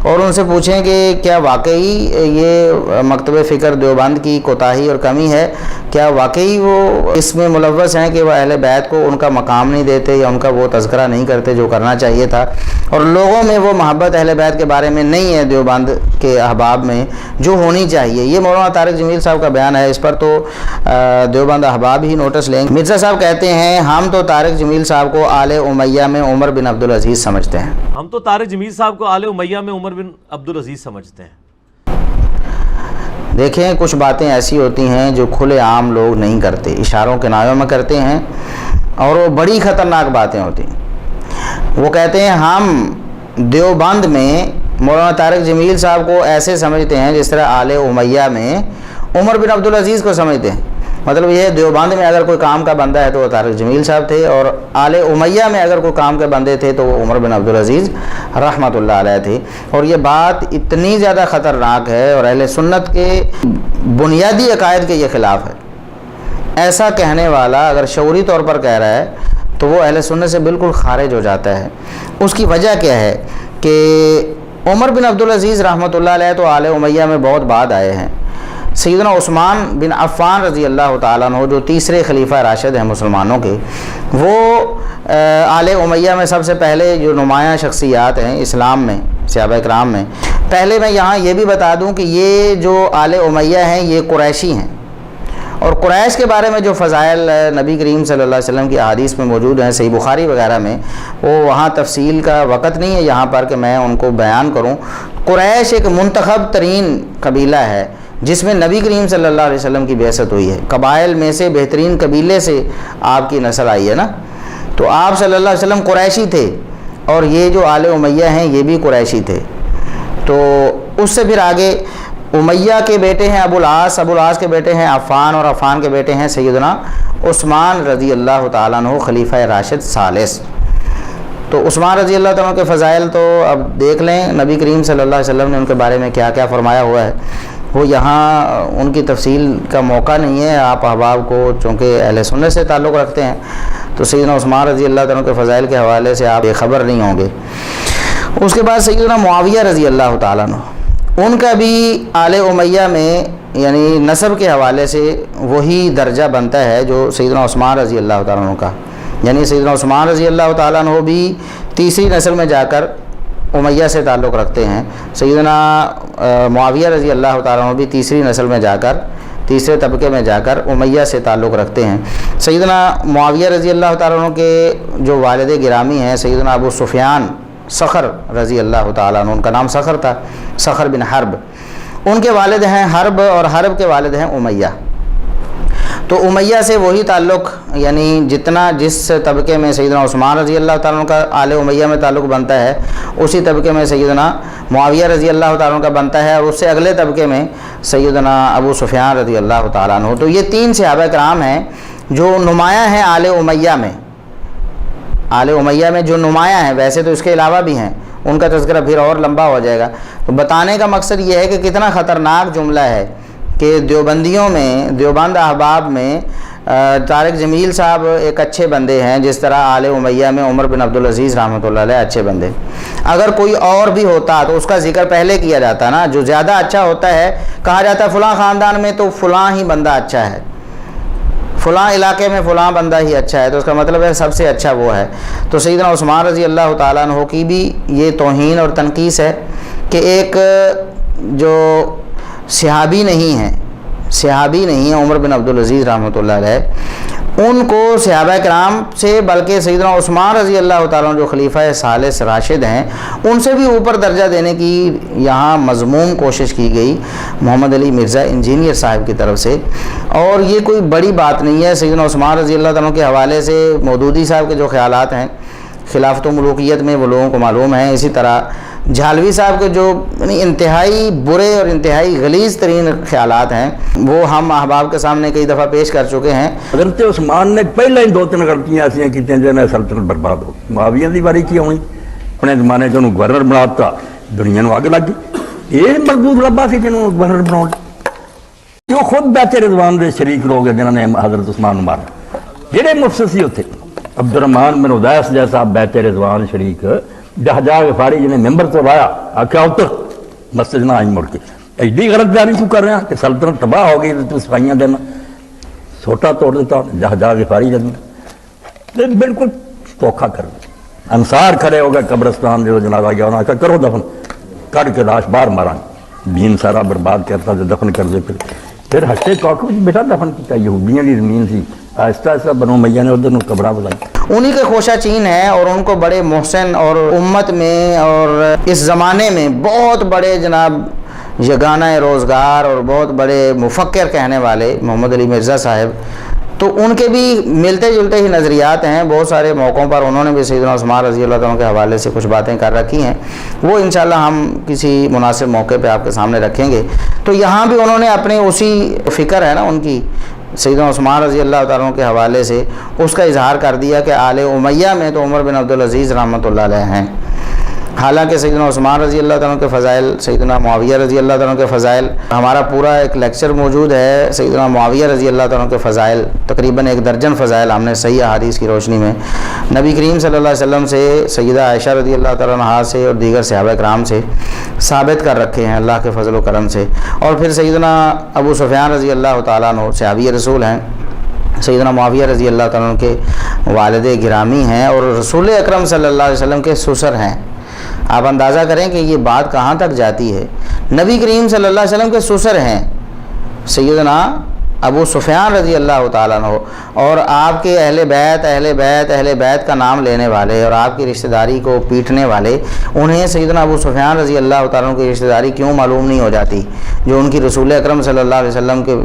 اور ان سے پوچھیں کہ کیا واقعی یہ مکتبہ فکر دیوبند کی کوتاہی اور کمی ہے، کیا واقعی وہ اس میں ملوث ہیں کہ وہ اہل بیت کو ان کا مقام نہیں دیتے یا ان کا وہ تذکرہ نہیں کرتے جو کرنا چاہیے تھا، اور لوگوں میں وہ محبت اہل بیت کے بارے میں نہیں ہے دیوبند کے احباب میں جو ہونی چاہیے۔ یہ مولانا طارق جمیل صاحب کا بیان ہے، اس پر تو دیوبند احباب ہی نوٹس لیں گے۔ مرزا صاحب کہتے ہیں ہم تو طارق جمیل صاحب کو آل امیہ میں عمر بن عبدالعزیز سمجھتے ہیں۔ ہم تو طارق جمیل صاحب کو آل امیہ میں عمر بن عبدالعزیز سمجھتے ہیں۔ دیکھیں کچھ باتیں ایسی ہوتی ہیں جو کھلے عام لوگ نہیں کرتے، اشاروں کے نایوں میں کرتے ہیں، اور وہ بڑی خطرناک باتیں ہوتی ہیں۔ وہ کہتے ہیں ہم دیوبند میں مولانا طارق جمیل صاحب کو ایسے سمجھتے ہیں جس طرح آل امیہ میں عمر بن عبدالعزیز کو سمجھتے ہیں۔ مطلب یہ دیوبند میں اگر کوئی کام کا بندہ ہے تو وہ طارق جمیل صاحب تھے، اور آل امیہ میں اگر کوئی کام کے بندے تھے تو وہ عمر بن عبدالعزیز رحمۃ اللہ علیہ تھے۔ اور یہ بات اتنی زیادہ خطرناک ہے اور اہل سنت کے بنیادی عقائد کے یہ خلاف ہے۔ ایسا کہنے والا اگر شعوری طور پر کہہ رہا ہے تو وہ اہل سنت سے بالکل خارج ہو جاتا ہے۔ اس کی وجہ کیا ہے کہ عمر بن عبدالعزیز رحمۃ اللہ علیہ تو آل امیہ میں بہت بعد آئے ہیں۔ سیدنا عثمان بن عفان رضی اللہ تعالیٰ عنہ جو تیسرے خلیفہ راشد ہیں مسلمانوں کے، وہ آل امیہ میں سب سے پہلے جو نمایاں شخصیات ہیں اسلام میں، صحابہ کرام میں۔ پہلے میں یہاں یہ بھی بتا دوں کہ یہ جو آل امیہ ہیں یہ قریشی ہیں، اور قریش کے بارے میں جو فضائل نبی کریم صلی اللہ علیہ وسلم کی احادیث میں موجود ہیں صحیح بخاری وغیرہ میں، وہ وہاں تفصیل کا وقت نہیں ہے یہاں پر کہ میں ان کو بیان کروں۔ قریش ایک منتخب ترین قبیلہ ہے جس میں نبی کریم صلی اللہ علیہ وسلم کی بعثت ہوئی ہے۔ قبائل میں سے بہترین قبیلے سے آپ کی نسل آئی ہے نا، تو آپ صلی اللہ علیہ وسلم قریشی تھے، اور یہ جو آل امیہ ہیں یہ بھی قریشی تھے۔ تو اس سے پھر آگے امیہ کے بیٹے ہیں ابو العاص کے بیٹے ہیں عفان، اور عفان کے بیٹے ہیں سیدنا عثمان رضی اللہ تعالیٰ عنہ خلیفہ راشد ثالث۔ تو عثمان رضی اللہ تعالیٰ عنہ کے فضائل تو اب دیکھ لیں، نبی کریم صلی اللہ علیہ وسلم نے ان کے بارے میں کیا کیا فرمایا ہوا ہے، وہ یہاں ان کی تفصیل کا موقع نہیں ہے۔ آپ احباب کو چونکہ اہل سنت سے تعلق رکھتے ہیں تو سیدنا عثمان رضی اللہ تعالیٰ عنہ کے فضائل کے حوالے سے آپ بے خبر نہیں ہوں گے۔ اس کے بعد سیدنا معاویہ رضی اللہ تعالیٰ عنہ، ان کا بھی آل امیہ میں یعنی نسب کے حوالے سے وہی درجہ بنتا ہے جو سیدنا عثمان رضی اللہ تعالیٰ عنہ کا، یعنی سیدنا عثمان رضی اللہ تعالیٰ عنہ بھی تیسری نسل میں جا کر امیہ سے تعلق رکھتے ہیں، سیدنا معاویہ رضی اللہ تعالیٰ عنہ بھی تیسری نسل میں جا کر، تیسرے طبقے میں جا کر امیہ سے تعلق رکھتے ہیں۔ سیدنا معاویہ رضی اللہ تعالیٰ عنہ کے جو والد گرامی ہیں سیدنا ابو سفیان صخر رضی اللہ تعالیٰ عنہ، ان کا نام صخر تھا، صخر بن حرب، ان کے والد ہیں حرب، اور حرب کے والد ہیں امیہ۔ تو امیہ سے وہی تعلق، یعنی جس طبقے میں سیدنا عثمان رضی اللہ تعالیٰ عنہ کا آل امیہ میں تعلق بنتا ہے، اسی طبقے میں سیدنا معاویہ رضی اللہ تعالیٰ عنہ کا بنتا ہے، اور اس سے اگلے طبقے میں سیدنا ابو سفیان رضی اللہ تعالیٰ عنہ۔ تو یہ 3 صحابہ کرام ہیں جو نمایاں ہیں آل امیہ میں، آل امیہ میں جو نمایاں ہیں، ویسے تو اس کے علاوہ بھی ہیں، ان کا تذکرہ پھر اور لمبا ہو جائے گا۔ تو بتانے کا مقصد یہ ہے کہ کتنا خطرناک جملہ ہے کہ دیوبندیوں میں، دیوبند احباب میں طارق جمیل صاحب ایک اچھے بندے ہیں، جس طرح آل امیہ میں عمر بن عبدالعزیز رحمۃ اللہ علیہ اچھے بندے۔ اگر کوئی اور بھی ہوتا تو اس کا ذکر پہلے کیا جاتا نا، جو زیادہ اچھا ہوتا ہے کہا جاتا ہے فلاں خاندان میں تو فلاں ہی بندہ اچھا ہے، فلاں علاقے میں فلاں بندہ ہی اچھا ہے، تو اس کا مطلب ہے سب سے اچھا وہ ہے۔ تو سیدنا عثمان رضی اللہ تعالیٰ عنہ کی بھی یہ توہین اور تنقیص ہے کہ ایک جو صحابی نہیں ہیں عمر بن عبدالعزیز رحمۃ اللہ علیہ، ان کو صحابہ کرام سے، بلکہ سیدنا عثمان رضی اللہ تعالیٰ عنہ جو خلیفہ ثالث راشد ہیں، ان سے بھی اوپر درجہ دینے کی یہاں مذموم کوشش کی گئی محمد علی مرزا انجینئر صاحب کی طرف سے، اور یہ کوئی بڑی بات نہیں ہے۔ سیدنا عثمان رضی اللہ تعالیٰ عنہ کے حوالے سے مودودی صاحب کے جو خیالات ہیں خلافت و ملوکیت میں وہ لوگوں کو معلوم ہیں، اسی طرح جھالوی صاحب کے جو انتہائی برے اور انتہائی غلیظ ترین خیالات ہیں وہ ہم احباب کے سامنے کئی دفعہ پیش کر چکے ہیں۔ حضرت عثمان نے پہلے ہی 2-3 غلطیاں ایسا کی جنہیں سلطنت برباد ہو گئی۔ معاویہ دی باری کی ہوئی، اپنے زمانے چ گورنر بنا دتا، دنیا نو اگ لگ گئی۔ یہ مردود لبا سی جنہوں گورنر بنا، جو خود بیعت رضوان دے شریک لوگ ہیں جنہوں نے حضرت عثمان نو مارا، جہے مفسد سی اتنے عبد الرحمان بن ادیس جیسا بیعت رضوان شریک جہجا غفاری جنہیں ممبر تو لایا، آخیا اتر مسجد نہ آئی مڑ کے، ایڈی غلط جاری تو کر رہے ہیں کہ سلطنت تباہ ہو گئی تو صفائیاں دینا، سوٹا توڑ دیتا جہجا غفاری جنہیں بالکل دھوکھا کر دیا۔ انصار کھڑے ہو گئے قبرستان جو جنازہ گیا، انہوں نے کہا کرو دفن، کر کے لاش باہر مارا، دین سارا برباد کرتا جو دفن کر دے، پھر ہٹے ٹوک بیٹا دفن کیا، یہودیاں کی زمین سی، آہستہ آہستہ بنو امیہ نے ادھر قبرہ بنائی۔ انہی کے خوشہ چین ہیں اور ان کو بڑے محسن اور امت میں اور اس زمانے میں بہت بڑے جناب یگانہ روزگار اور بہت بڑے مفکر کہنے والے محمد علی مرزا صاحب، تو ان کے بھی ملتے جلتے ہی نظریات ہیں۔ بہت سارے موقعوں پر انہوں نے بھی سیدنا عثمان رضی اللہ تعالیٰ کے حوالے سے کچھ باتیں کر رکھی ہیں، وہ انشاءاللہ ہم کسی مناسب موقع پہ آپ کے سامنے رکھیں گے۔ تو یہاں بھی انہوں نے اپنے اسی فکر ہے نا ان کی سیدنا عثمان رضی اللہ تعالیٰ کے حوالے سے اس کا اظہار کر دیا کہ آل امیہ میں تو عمر بن عبدالعزیز رحمۃ اللہ علیہ ہیں، حالانکہ سیدنا عثمان رضی اللہ تعالیٰ کے فضائل، سیدنا معاویہ رضی اللہ تعالیٰ کے فضائل، ہمارا پورا ایک لیکچر موجود ہے سیدنا معاویہ رضی اللہ تعالیٰ کے فضائل، تقریباً 1 درجن فضائل ہم نے صحیح احادیث کی روشنی میں نبی کریم صلی اللہ علیہ وسلم سے، سیدہ عائشہ رضی اللہ تعالیٰ عنہا سے اور دیگر صحابہ کرام سے ثابت کر رکھے ہیں اللہ کے فضل و کرم سے۔ اور پھر سیدنا ابو سفیان رضی اللہ تعالیٰ عنہ صحابی رسول ہیں، سیدنا معاویہ رضی اللہ تعالیٰ عنہ کے والد گرامی ہیں اور رسول اکرم صلی اللہ علیہ وسلم کے سسر ہیں۔ آپ اندازہ کریں کہ یہ بات کہاں تک جاتی ہے، نبی کریم صلی اللہ علیہ وسلم کے سسر ہیں سیدنا ابو سفیان رضی اللہ تعالیٰ عنہ، اور آپ کے اہل بیت کا نام لینے والے اور آپ کی رشتہ داری کو پیٹنے والے، انہیں سیدنا ابو سفیان رضی اللہ تعالیٰ عنہ کی رشتہ داری کیوں معلوم نہیں ہو جاتی جو ان کی رسول اکرم صلی اللہ علیہ وسلم کے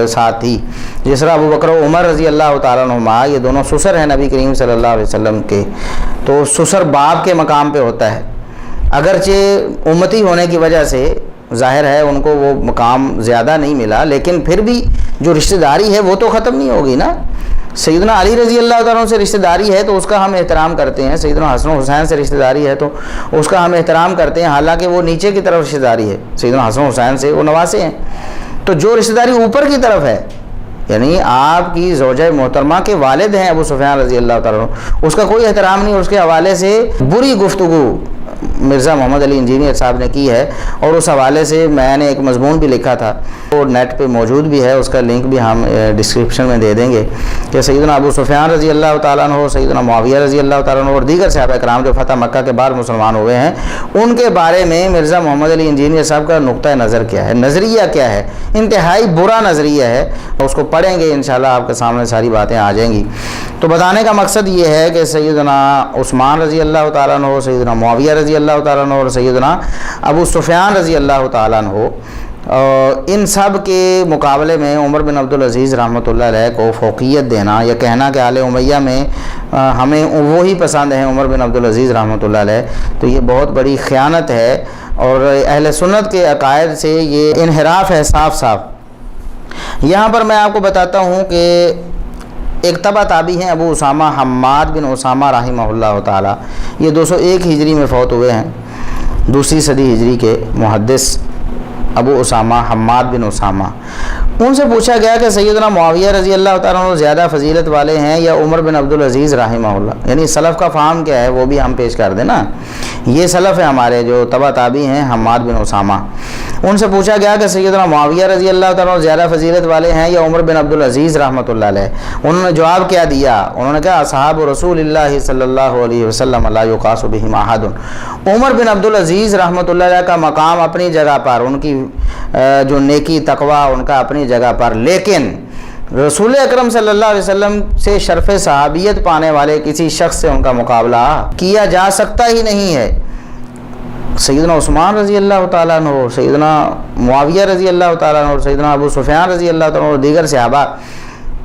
ساتھ تھی؟ جس طرح ابو بکر و عمر رضی اللہ تعالیٰ عنہما، یہ دونوں سسر ہیں نبی کریم صلی اللہ علیہ وسلم کے، تو سسر باپ کے مقام پہ ہوتا ہے، اگرچہ امتی ہونے کی وجہ سے ظاہر ہے ان کو وہ مقام زیادہ نہیں ملا، لیکن پھر بھی جو رشتہ داری ہے وہ تو ختم نہیں ہوگی نا۔ سیدنا علی رضی اللہ تعالیٰ عنہ سے رشتہ داری ہے تو اس کا ہم احترام کرتے ہیں، سیدنا حسن و حسین سے رشتہ داری ہے تو اس کا ہم احترام کرتے ہیں، حالانکہ وہ نیچے کی طرف رشتہ داری ہے، سیدنا حسن و حسین سے وہ نواسے ہیں۔ تو جو رشتہ داری اوپر کی طرف ہے، یعنی آپ کی زوجہ محترمہ کے والد ہیں ابو سفیان رضی اللہ تعالیٰ عنہ، اس کا کوئی احترام نہیں، اس کے حوالے سے بری گفتگو مرزا محمد علی انجینئر صاحب نے کی ہے، اور اس حوالے سے میں نے ایک مضمون بھی لکھا تھا، وہ نیٹ پہ موجود بھی ہے، اس کا لنک بھی ہم ڈسکرپشن میں دے دیں گے، کہ سیدنا ابو سفیان رضی اللہ تعالیٰ عنہ، سیدنا معاویہ رضی اللہ تعالیٰ عنہ اور دیگر صحابہ کرام جو فتح مکہ کے بعد مسلمان ہوئے ہیں، ان کے بارے میں مرزا محمد علی انجینئر صاحب کا نقطہ نظر کیا ہے، نظریہ کیا ہے، انتہائی برا نظریہ ہے، اس کو پڑھیں گے انشاءاللہ آپ کے سامنے ساری باتیں آ جائیں گی۔ تو بتانے کا مقصد یہ ہے کہ سیدنا عثمان رضی اللہ تعالیٰ عنہ، سیدنا معاویہ رضی اللہ تعالیٰ عنہ اور سیدنا ابو سفیان رضی اللہ تعالیٰ عنہ، ان سب کے مقابلے میں عمر بن عبدالعزیز رحمۃ اللہ علیہ کو فوقیت دینا یا کہنا کہ آل امیہ میں ہمیں وہی پسند ہیں عمر بن عبدالعزیز رحمۃ اللہ علیہ، تو یہ بہت بڑی خیانت ہے، اور اہل سنت کے عقائد سے یہ انحراف ہے صاف صاف۔ یہاں پر میں آپ کو بتاتا ہوں کہ ایک تبع تابعی ہیں ابو اسامہ حماد بن اسامہ رحمہ اللہ تعالی، یہ 201 ہجری میں فوت ہوئے ہیں، دوسری صدی ہجری کے محدث ابو اسامہ حماد بن اسامہ۔ ان سے پوچھا گیا کہ سیدنا معاویہ رضی اللہ تعالیٰ عنہ زیادہ فضیلت والے ہیں یا عمر بن عبدالعزیز رحمہ اللہ، یعنی سلف کا فہم کیا ہے وہ بھی ہم پیش کر دیں نا، یہ سلف ہے ہمارے جو تبع تابعی ہیں حماد بن اسامہ۔ ان سے پوچھا گیا کہ سیدنا معاویہ رضی اللہ تعالیٰ عنہ زیادہ فضیلت والے ہیں یا عمر بن عبدالعزیز رحمۃ اللہ علیہ، انہوں نے جواب کیا دیا، انہوں نے کہا اصحاب رسول اللہ صلی اللہ علیہ وسلم لا یقاس بہم احد۔ عمر بن عبدالعزیز رحمۃ اللہ علیہ کا مقام اپنی جگہ پر، ان کی جو نیکی تقوی ان کا اپنی جگہ پر، لیکن رسول اکرم صلی اللہ علیہ وسلم سے شرف صحابیت پانے والے کسی شخص سے ان کا مقابلہ کیا جا سکتا ہی نہیں ہے۔ سیدنا عثمان رضی اللہ تعالیٰ عنہ، سیدنا معاویہ رضی اللہ تعالیٰ عنہ اور سیدنا ابو سفیان رضی اللہ تعالیٰ عنہ اور دیگر صحابہ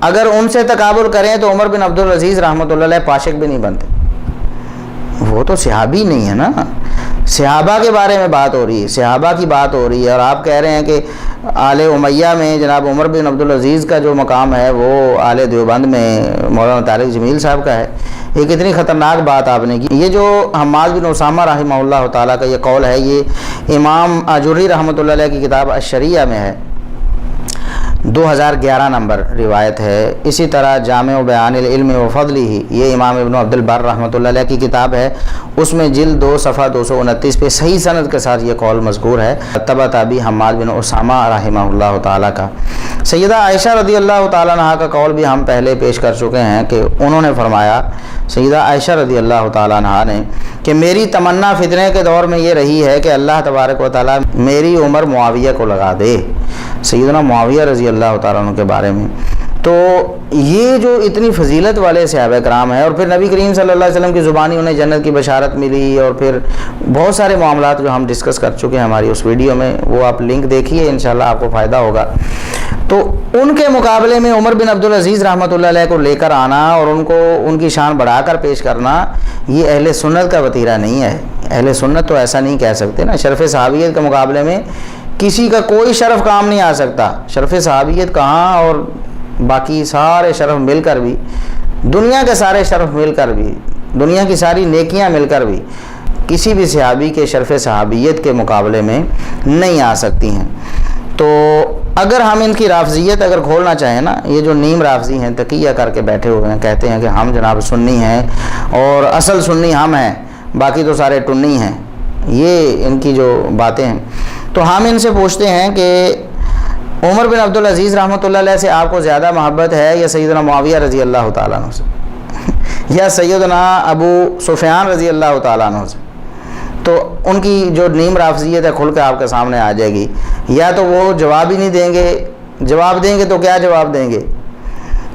اگر ان سے تقابل کریں تو عمر بن عبدالعزیز رحمۃ اللہ علیہ پاشک بھی نہیں بنتے، وہ تو صحابی نہیں ہے نا، صحابہ کے بارے میں بات ہو رہی ہے، صحابہ کی بات ہو رہی ہے، اور آپ کہہ رہے ہیں کہ آل امیہ میں جناب عمر بن عبدالعزیز کا جو مقام ہے وہ آل دیوبند میں مولانا طارق جمیل صاحب کا ہے۔ یہ کتنی خطرناک بات آپ نے کی۔ یہ جو حماد بن اسامہ رحمہ اللہ تعالیٰ کا یہ قول ہے، یہ امام آجری رحمۃ اللہ علیہ کی کتاب الشریعہ میں ہے، 2011 نمبر روایت ہے۔ اسی طرح جامع بیان العلم و فضلہ، یہ امام ابن عبد البر رحمۃ اللہ علیہ کی کتاب ہے، اس میں جلد 2 صفحہ 229 پہ صحیح سند کے ساتھ یہ قول مذکور ہے، تبع تابعی حماد بن اسامہ رحمہ اللہ تعالیٰ کا۔ سیدہ عائشہ رضی اللہ تعالیٰ عنہ کا قول بھی ہم پہلے پیش کر چکے ہیں کہ انہوں نے فرمایا، سیدہ عائشہ رضی اللہ تعالیٰ عنہ نے، کہ میری تمنا فتنے کے دور میں یہ رہی ہے کہ اللہ تبارک و تعالیٰ میری عمر معاویہ کو لگا دے، سیدنا معاویہ رضی اللہ تعالیٰ عنہ کے بارے میں۔ تو یہ جو اتنی فضیلت والے صحابہ کرام ہیں، اور پھر نبی کریم صلی اللہ علیہ وسلم کی زبانی انہیں جنت کی بشارت ملی، اور پھر بہت سارے معاملات جو ہم ڈسکس کر چکے ہیں ہماری اس ویڈیو میں، وہ آپ لنک دیکھیے انشاءاللہ آپ کو فائدہ ہوگا۔ تو ان کے مقابلے میں عمر بن عبدالعزیز رحمۃ اللہ علیہ کو لے کر آنا اور ان کو ان کی شان بڑھا کر پیش کرنا، یہ اہل سنت کا وتیرہ نہیں ہے۔ اہل سنت تو ایسا نہیں کہہ سکتے نا، شرف صحابیت کے مقابلے میں کسی کا کوئی شرف کام نہیں آ سکتا، شرف صحابیت کہاں اور باقی سارے شرف مل کر بھی، دنیا کے سارے شرف مل کر بھی، دنیا کی ساری نیکیاں مل کر بھی کسی بھی صحابی کے شرف صحابیت کے مقابلے میں نہیں آ سکتی ہیں۔ تو اگر ہم ان کی رافضیت اگر کھولنا چاہیں نا، یہ جو نیم رافضی ہیں تقیہ کر کے بیٹھے ہوئے ہیں، کہتے ہیں کہ ہم جناب سنی ہیں اور اصل سنی ہم ہیں، باقی تو سارے ٹنی ہیں، یہ ان کی جو باتیں ہیں، تو ہم ان سے پوچھتے ہیں کہ عمر بن عبدالعزیز رحمۃ اللہ علیہ سے آپ کو زیادہ محبت ہے یا سیدنا معاویہ رضی اللہ تعالیٰ عنہ سے، یا سیدنا ابو سفیان رضی اللہ تعالیٰ عنہ سے؟ تو ان کی جو نیم رافضیت ہے کھل کے آپ کے سامنے آ جائے گی، یا تو وہ جواب ہی نہیں دیں گے، جواب دیں گے تو کیا جواب دیں گے؟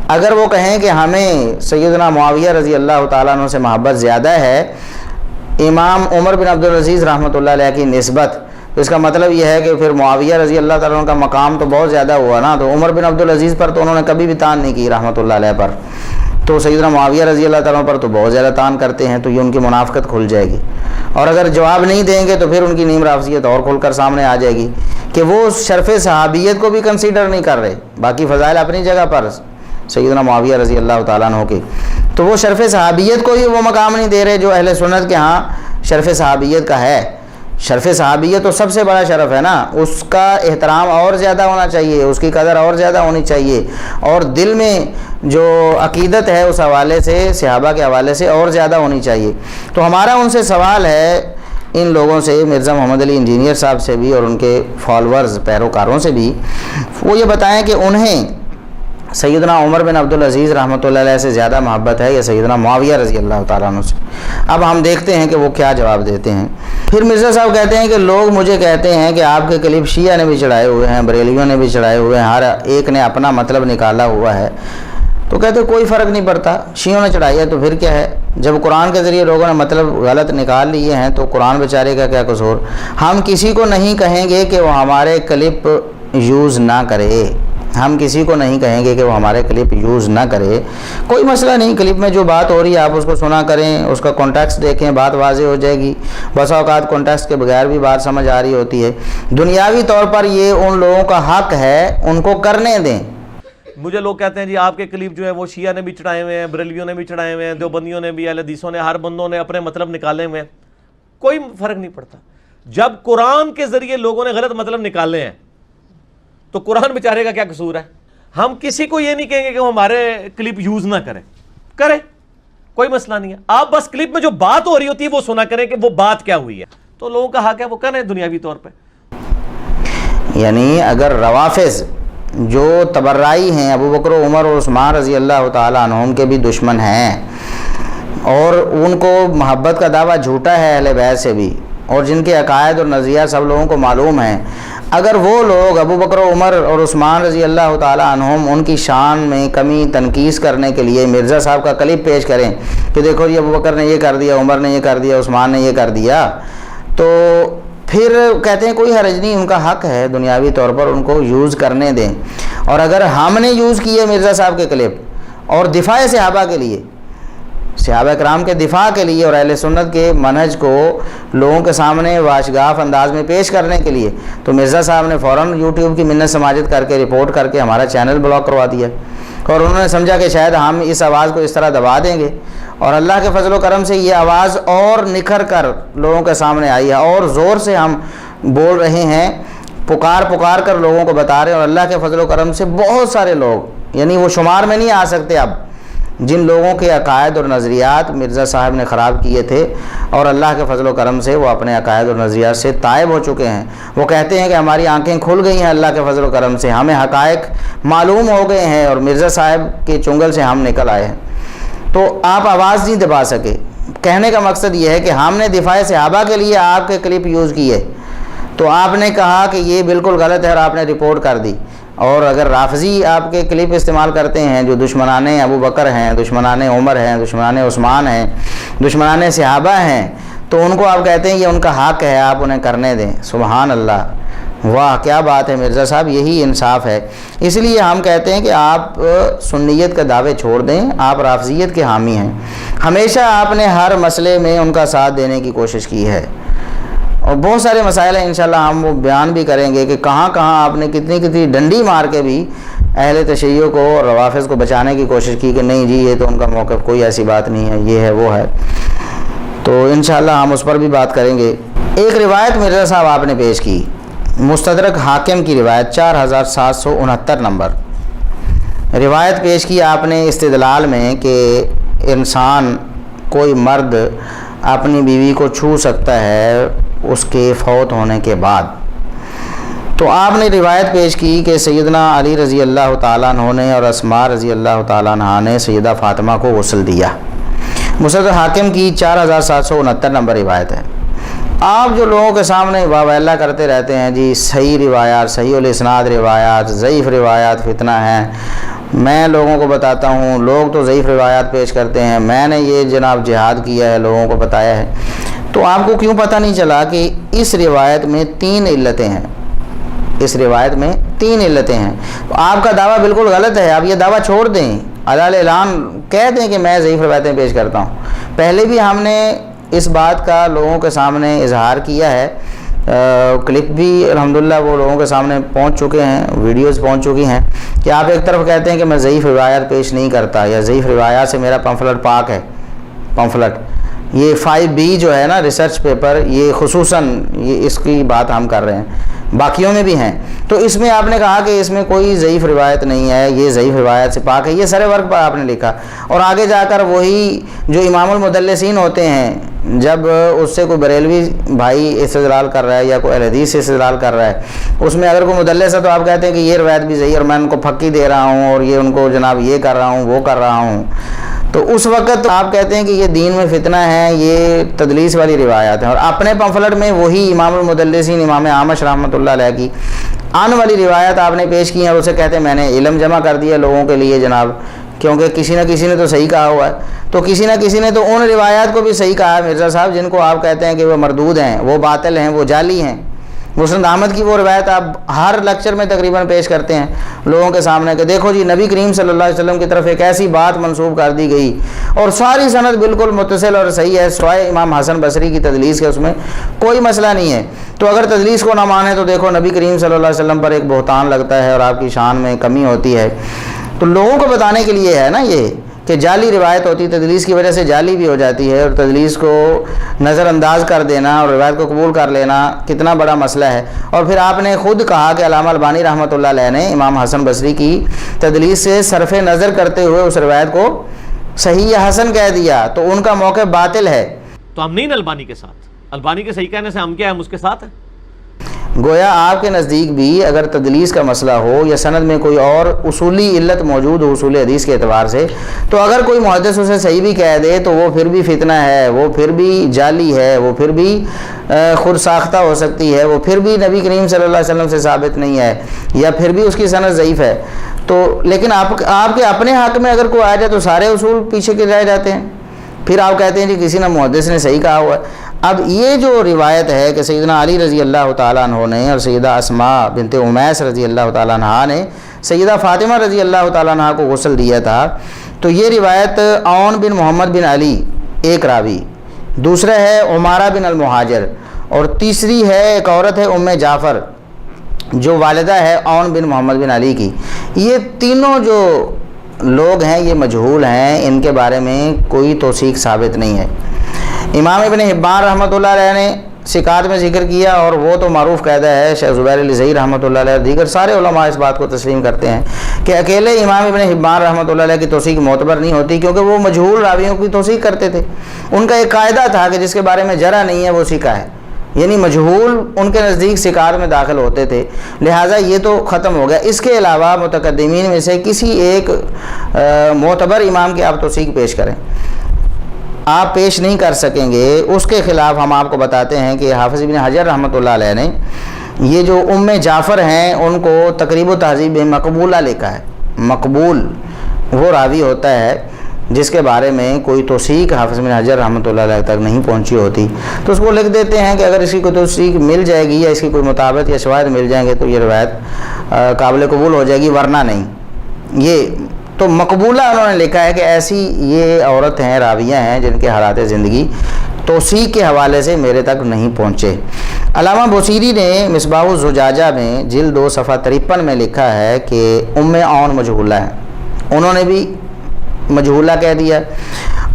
اگر وہ کہیں کہ ہمیں سیدنا معاویہ رضی اللہ تعالیٰ عنہ سے محبت زیادہ ہے امام عمر بن عبدالعزیز رحمۃ اللہ علیہ کی نسبت، تو اس کا مطلب یہ ہے کہ پھر معاویہ رضی اللہ تعالیٰ عنہ کا مقام تو بہت زیادہ ہوا نا، تو عمر بن عبدالعزیز پر تو انہوں نے کبھی بھی تان نہیں کی رحمۃ اللہ علیہ پر، تو سیدنا معاویہ رضی اللہ تعالیٰ پر تو بہت زیادہ تان کرتے ہیں، تو یہ ان کی منافقت کھل جائے گی، اور اگر جواب نہیں دیں گے تو پھر ان کی نیم رافضیت اور کھل کر سامنے آ جائے گی کہ وہ شرف صحابیت کو بھی کنسیڈر نہیں کر رہے، باقی فضائل اپنی جگہ پر سیدنا معاویہ رضی اللہ تعالیٰ عنہ کے، تو وہ شرف صحابیت کو ہی وہ مقام نہیں دے رہے جو اہل سنت کے ہاں شرف صحابیت کا ہے۔ شرف صحابیت تو سب سے بڑا شرف ہے نا، اس کا احترام اور زیادہ ہونا چاہیے، اس کی قدر اور زیادہ ہونی چاہیے، اور دل میں جو عقیدت ہے اس حوالے سے، صحابہ کے حوالے سے اور زیادہ ہونی چاہیے۔ تو ہمارا ان سے سوال ہے، ان لوگوں سے، مرزا محمد علی انجینئر صاحب سے بھی اور ان کے فالورز پیروکاروں سے بھی، وہ یہ بتائیں کہ انہیں سیدنا عمر بن عبدالعزیز رحمۃ اللہ علیہ سے زیادہ محبت ہے یا سیدنا معاویہ رضی اللہ تعالیٰ عنہ سے۔ اب ہم دیکھتے ہیں کہ وہ کیا جواب دیتے ہیں۔ پھر مرزا صاحب کہتے ہیں کہ لوگ مجھے کہتے ہیں کہ آپ کے کلپ شیعہ نے بھی چڑھائے ہوئے ہیں، بریلویوں نے بھی چڑھائے ہوئے ہیں، ہر ایک نے اپنا مطلب نکالا ہوا ہے، تو کہتے ہیں کوئی فرق نہیں پڑتا، شیعوں نے چڑھائی ہے تو پھر کیا ہے، جب قرآن کے ذریعے لوگوں نے مطلب غلط نکال لیے ہیں تو قرآن بیچارے کا کیا قصور۔ ہم کسی کو نہیں کہیں گے کہ وہ ہمارے کلپ یوز نہ کرے، ہم کسی کو نہیں کہیں گے کہ وہ ہمارے کلپ یوز نہ کرے، کوئی مسئلہ نہیں، کلپ میں جو بات ہو رہی ہے آپ اس کو سنا کریں، اس کا کانٹیکسٹ دیکھیں، بات واضح ہو جائے گی۔ بس اوقات کانٹیکسٹ کے بغیر بھی بات سمجھ آ رہی ہوتی ہے۔ دنیاوی طور پر یہ ان لوگوں کا حق ہے، ان کو کرنے دیں۔ مجھے لوگ کہتے ہیں جی آپ کے کلپ جو ہیں وہ شیعہ نے بھی چڑھائے ہوئے ہیں، بریلویوں نے بھی چڑھائے ہوئے ہیں، دیوبندیوں نے بھی، اہل حدیثوں نے، ہر بندوں نے اپنے مطلب نکالے ہوئے ہیں، کوئی فرق نہیں پڑتا۔ جب قرآن کے ذریعے لوگوں نے غلط مطلب نکالے ہیں تو قرآن بیچارے کا کیا قصور ہے؟ ہم کسی کو یہ نہیں کہیں گے کہ وہ ہمارے کلپ یوز نہ کرے، کوئی مسئلہ نہیں ہے، آپ بس کلپ میں جو بات ہو رہی ہوتی ہے وہ سنا کریں کہ وہ بات کیا ہوئی ہے، تو لوگوں کا حق ہے وہ کریں دنیاوی طور پہ۔ یعنی اگر روافظ جو تبرعی ہیں، ابو بکر و عمر اور عثمان رضی اللہ تعالیٰ عنہم کے بھی دشمن ہیں، اور ان کو محبت کا دعویٰ جھوٹا ہے اہل بیت سے بھی، اور جن کے عقائد اور نظریات سب لوگوں کو معلوم ہیں، اگر وہ لوگ ابو بکر و عمر اور عثمان رضی اللہ تعالیٰ عنہم ان کی شان میں کمی تنقیص کرنے کے لیے مرزا صاحب کا کلپ پیش کریں کہ دیکھو جی ابو بکر نے یہ کر دیا، عمر نے یہ کر دیا، عثمان نے یہ کر دیا، تو پھر کہتے ہیں کوئی حرج نہیں، ان کا حق ہے دنیاوی طور پر ان کو یوز کرنے دیں۔ اور اگر ہم نے یوز کیے مرزا صاحب کے کلپ اور دفاع صحابہ کے لیے، صحابہ کرام کے دفاع کے لیے اور اہل سنت کے منہج کو لوگوں کے سامنے واشگاف انداز میں پیش کرنے کے لیے، تو مرزا صاحب نے فوراً یوٹیوب کی منت سماجت کر کے رپورٹ کر کے ہمارا چینل بلاک کروا دیا، اور انہوں نے سمجھا کہ شاید ہم اس آواز کو اس طرح دبا دیں گے، اور اللہ کے فضل و کرم سے یہ آواز اور نکھر کر لوگوں کے سامنے آئی ہے، اور زور سے ہم بول رہے ہیں، پکار کر لوگوں کو بتا رہے ہیں، اور اللہ کے فضل و کرم سے بہت سارے لوگ، یعنی وہ شمار میں نہیں آ سکتے اب، جن لوگوں کے عقائد اور نظریات مرزا صاحب نے خراب کیے تھے، اور اللہ کے فضل و کرم سے وہ اپنے عقائد اور نظریات سے تائب ہو چکے ہیں۔ وہ کہتے ہیں کہ ہماری آنکھیں کھل گئی ہیں اللہ کے فضل و کرم سے، ہمیں حقائق معلوم ہو گئے ہیں، اور مرزا صاحب کے چنگل سے ہم نکل آئے ہیں۔ تو آپ آواز نہیں دبا سکے۔ کہنے کا مقصد یہ ہے کہ ہم نے دفاع صحابہ کے لیے آپ کے کلپ یوز کیے، تو آپ نے کہا کہ یہ بالکل غلط ہے اور آپ نے رپورٹ کر دی، اور اگر رافضی آپ کے کلپ استعمال کرتے ہیں جو دشمنان ابو بکر ہیں، دشمنان عمر ہیں، دشمنان عثمان ہیں، دشمنان صحابہ ہیں، تو ان کو آپ کہتے ہیں یہ ان کا حق ہے، آپ انہیں کرنے دیں۔ سبحان اللہ، واہ کیا بات ہے مرزا صاحب، یہی انصاف ہے۔ اس لیے ہم کہتے ہیں کہ آپ سنیت کے دعوے چھوڑ دیں، آپ رافضیت کے حامی ہیں، ہمیشہ آپ نے ہر مسئلے میں ان کا ساتھ دینے کی کوشش کی ہے، اور بہت سارے مسائل ہیں انشاءاللہ ہم وہ بیان بھی کریں گے کہ کہاں کہاں آپ نے کتنی ڈنڈی مار کے بھی اہل تشیع کو اور روافظ کو بچانے کی کوشش کی کہ نہیں جی یہ تو ان کا موقف کوئی ایسی بات نہیں ہے، یہ ہے وہ ہے، تو انشاءاللہ ہم اس پر بھی بات کریں گے۔ ایک روایت مرزا صاحب آپ نے پیش کی، مستدرک حاکم کی روایت 4769 نمبر روایت پیش کی آپ نے استدلال میں کہ انسان کوئی مرد اپنی بیوی کو چھو سکتا ہے اس کے فوت ہونے کے بعد، تو آپ نے روایت پیش کی کہ سیدنا علی رضی اللہ تعالیٰ عنہ نے اور اسماء رضی اللہ تعالیٰ عنہ نے سیدہ فاطمہ کو غسل دیا۔ مستدرک حاکم کی 4769 نمبر روایت ہے۔ آپ جو لوگوں کے سامنے واویلا کرتے رہتے ہیں جی صحیح روایات، صحیح الاسناد روایات، ضعیف روایات فتنہ ہیں، میں لوگوں کو بتاتا ہوں، لوگ تو ضعیف روایات پیش کرتے ہیں، میں نے یہ جناب جہاد کیا ہے، لوگوں کو بتایا ہے، تو آپ کو کیوں پتہ نہیں چلا کہ اس روایت میں 3 علتیں ہیں، اس روایت میں 3 علتیں ہیں، تو آپ کا دعویٰ بالکل غلط ہے، آپ یہ دعویٰ چھوڑ دیں علل اعلان کہہ دیں کہ میں ضعیف روایتیں پیش کرتا ہوں۔ پہلے بھی ہم نے اس بات کا لوگوں کے سامنے اظہار کیا ہے، کلپ بھی الحمدللہ وہ لوگوں کے سامنے پہنچ چکے ہیں، ویڈیوز پہنچ چکی ہیں کہ آپ ایک طرف کہتے ہیں کہ میں ضعیف روایت پیش نہیں کرتا یا ضعیف روایات سے میرا پمفلٹ پاک ہے۔ پمفلٹ یہ 5B جو ہے نا ریسرچ پیپر، یہ خصوصاً یہ اس کی بات ہم کر رہے ہیں، باقیوں میں بھی ہیں، تو اس میں آپ نے کہا کہ اس میں کوئی ضعیف روایت نہیں ہے، یہ ضعیف روایت سے پاک ہے، یہ سرے ورق پر آپ نے لکھا، اور آگے جا کر وہی جو امام المدلسین ہوتے ہیں، جب اس سے کوئی بریلوی بھائی استدلال کر رہا ہے یا کوئی اہل حدیث سے استدلال کر رہا ہے، اس میں اگر کوئی مدلس ہے تو آپ کہتے ہیں کہ یہ روایت بھی صحیح اور میں ان کو پھکی دے رہا ہوں اور یہ ان کو جناب یہ کر رہا ہوں وہ کر رہا ہوں، تو اس وقت آپ کہتے ہیں کہ یہ دین میں فتنہ ہے، یہ تدلیس والی روایات ہیں، اور اپنے پمفلٹ میں وہی امام المدلسین امام اعمش رحمۃ اللہ علیہ کی آن والی روایت آپ نے پیش کی ہے اور اسے کہتے ہیں میں نے علم جمع کر دیا لوگوں کے لیے جناب، کیونکہ کسی نہ کسی نے تو صحیح کہا ہوا ہے، تو کسی نہ کسی نے تو ان روایات کو بھی صحیح کہا ہے مرزا صاحب جن کو آپ کہتے ہیں کہ وہ مردود ہیں، وہ باطل ہیں، وہ جعلی ہیں۔ مسند احمد کی وہ روایت آپ ہر لیکچر میں تقریباً پیش کرتے ہیں لوگوں کے سامنے کہ دیکھو جی نبی کریم صلی اللہ علیہ وسلم کی طرف ایک ایسی بات منسوب کر دی گئی اور ساری سند بالکل متصل اور صحیح ہے، سوائے امام حسن بصری کی تدلیس کے اس میں کوئی مسئلہ نہیں ہے، تو اگر تدلیس کو نہ مانے تو دیکھو نبی کریم صلی اللہ علیہ وسلم پر ایک بہتان لگتا ہے اور آپ کی شان میں کمی ہوتی ہے۔ تو لوگوں کو بتانے کے لیے ہے نا یہ کہ جعلی روایت ہوتی ہے، تدلیس کی وجہ سے جعلی بھی ہو جاتی ہے، اور تدلیس کو نظر انداز کر دینا اور روایت کو قبول کر لینا کتنا بڑا مسئلہ ہے۔ اور پھر آپ نے خود کہا کہ علامہ البانی رحمۃ اللہ علیہ نے امام حسن بصری کی تدلیس سے صرف نظر کرتے ہوئے اس روایت کو صحیح یا حسن کہہ دیا، تو ان کا موقع باطل ہے۔ تو ہم نہیں نا البانی کے ساتھ، البانی کے صحیح کہنے سے ہم کیا ہیں، ہم اس کے ساتھ ہیں۔ گویا آپ کے نزدیک بھی اگر تدلیس کا مسئلہ ہو یا سند میں کوئی اور اصولی علت موجود ہو اصول حدیث کے اعتبار سے، تو اگر کوئی محدث اسے صحیح بھی کہہ دے تو وہ پھر بھی فتنہ ہے، وہ پھر بھی جعلی ہے، وہ پھر بھی خود ساختہ ہو سکتی ہے، وہ پھر بھی نبی کریم صلی اللہ علیہ وسلم سے ثابت نہیں ہے، یا پھر بھی اس کی سند ضعیف ہے۔ تو لیکن آپ کے اپنے حق میں اگر کوئی آ جائے تو سارے اصول پیچھے کے رہ جاتے ہیں، پھر آپ کہتے ہیں کہ کسی نہ محدث نے صحیح کہا ہوا ہے۔ اب یہ جو روایت ہے کہ سیدنا علی رضی اللہ تعالیٰ عنہ نے اور سیدہ اسماء بنت امیس رضی اللہ تعالیٰ عنہ نے سیدہ فاطمہ رضی اللہ تعالیٰ عنہ کو غسل دیا تھا، تو یہ روایت عون بن محمد بن علی ایک راوی، دوسرا ہے عمارہ بن المہاجر، اور تیسری ہے ایک عورت ہے ام جعفر جو والدہ ہے عون بن محمد بن علی کی۔ یہ تینوں جو لوگ ہیں یہ مجہول ہیں، ان کے بارے میں کوئی توثیق ثابت نہیں ہے۔ امام ابن حبان رحمۃ اللہ علیہ نے ثقات میں ذکر کیا، اور وہ تو معروف قاعدہ ہے، شیخ زبیر علی زئی رحمۃ اللہ علیہ دیگر سارے علماء اس بات کو تسلیم کرتے ہیں کہ اکیلے امام ابن حبان رحمۃ اللہ علیہ کی توثیق معتبر نہیں ہوتی، کیونکہ وہ مجہول راویوں کی توثیق کرتے تھے۔ ان کا ایک قاعدہ تھا کہ جس کے بارے میں جرح نہیں ہے وہ ثقہ ہے، یعنی مجہول ان کے نزدیک ثقات میں داخل ہوتے تھے، لہٰذا یہ تو ختم ہو گیا۔ اس کے علاوہ متقدمین میں سے کسی ایک معتبر امام کی آپ توثیق پیش کریں، آپ پیش نہیں کر سکیں گے۔ اس کے خلاف ہم آپ کو بتاتے ہیں کہ حافظ ابن حجر رحمۃ اللہ علیہ نے یہ جو ام جعفر ہیں ان کو تقریب و تہذیب میں مقبولہ لکھا ہے۔ مقبول وہ راوی ہوتا ہے جس کے بارے میں کوئی توثیق حافظ ابن حجر رحمۃ اللہ علیہ تک نہیں پہنچی ہوتی، تو اس کو لکھ دیتے ہیں کہ اگر اس کی کوئی توثیق مل جائے گی یا اس کی کوئی مطابقت یا شواہد مل جائیں گے تو یہ روایت قابل قبول ہو جائے گی، ورنہ نہیں۔ یہ تو مقبولہ انہوں نے لکھا ہے کہ ایسی یہ عورت ہیں، راویہ ہیں جن کے حالات زندگی توثیق کے حوالے سے میرے تک نہیں پہنچے۔ علامہ بوصیری نے مصباح الزجاجہ میں جلد 2 صفحہ 53 میں لکھا ہے کہ ام عون مجہولہ ہے، انہوں نے بھی مجہولہ کہہ دیا۔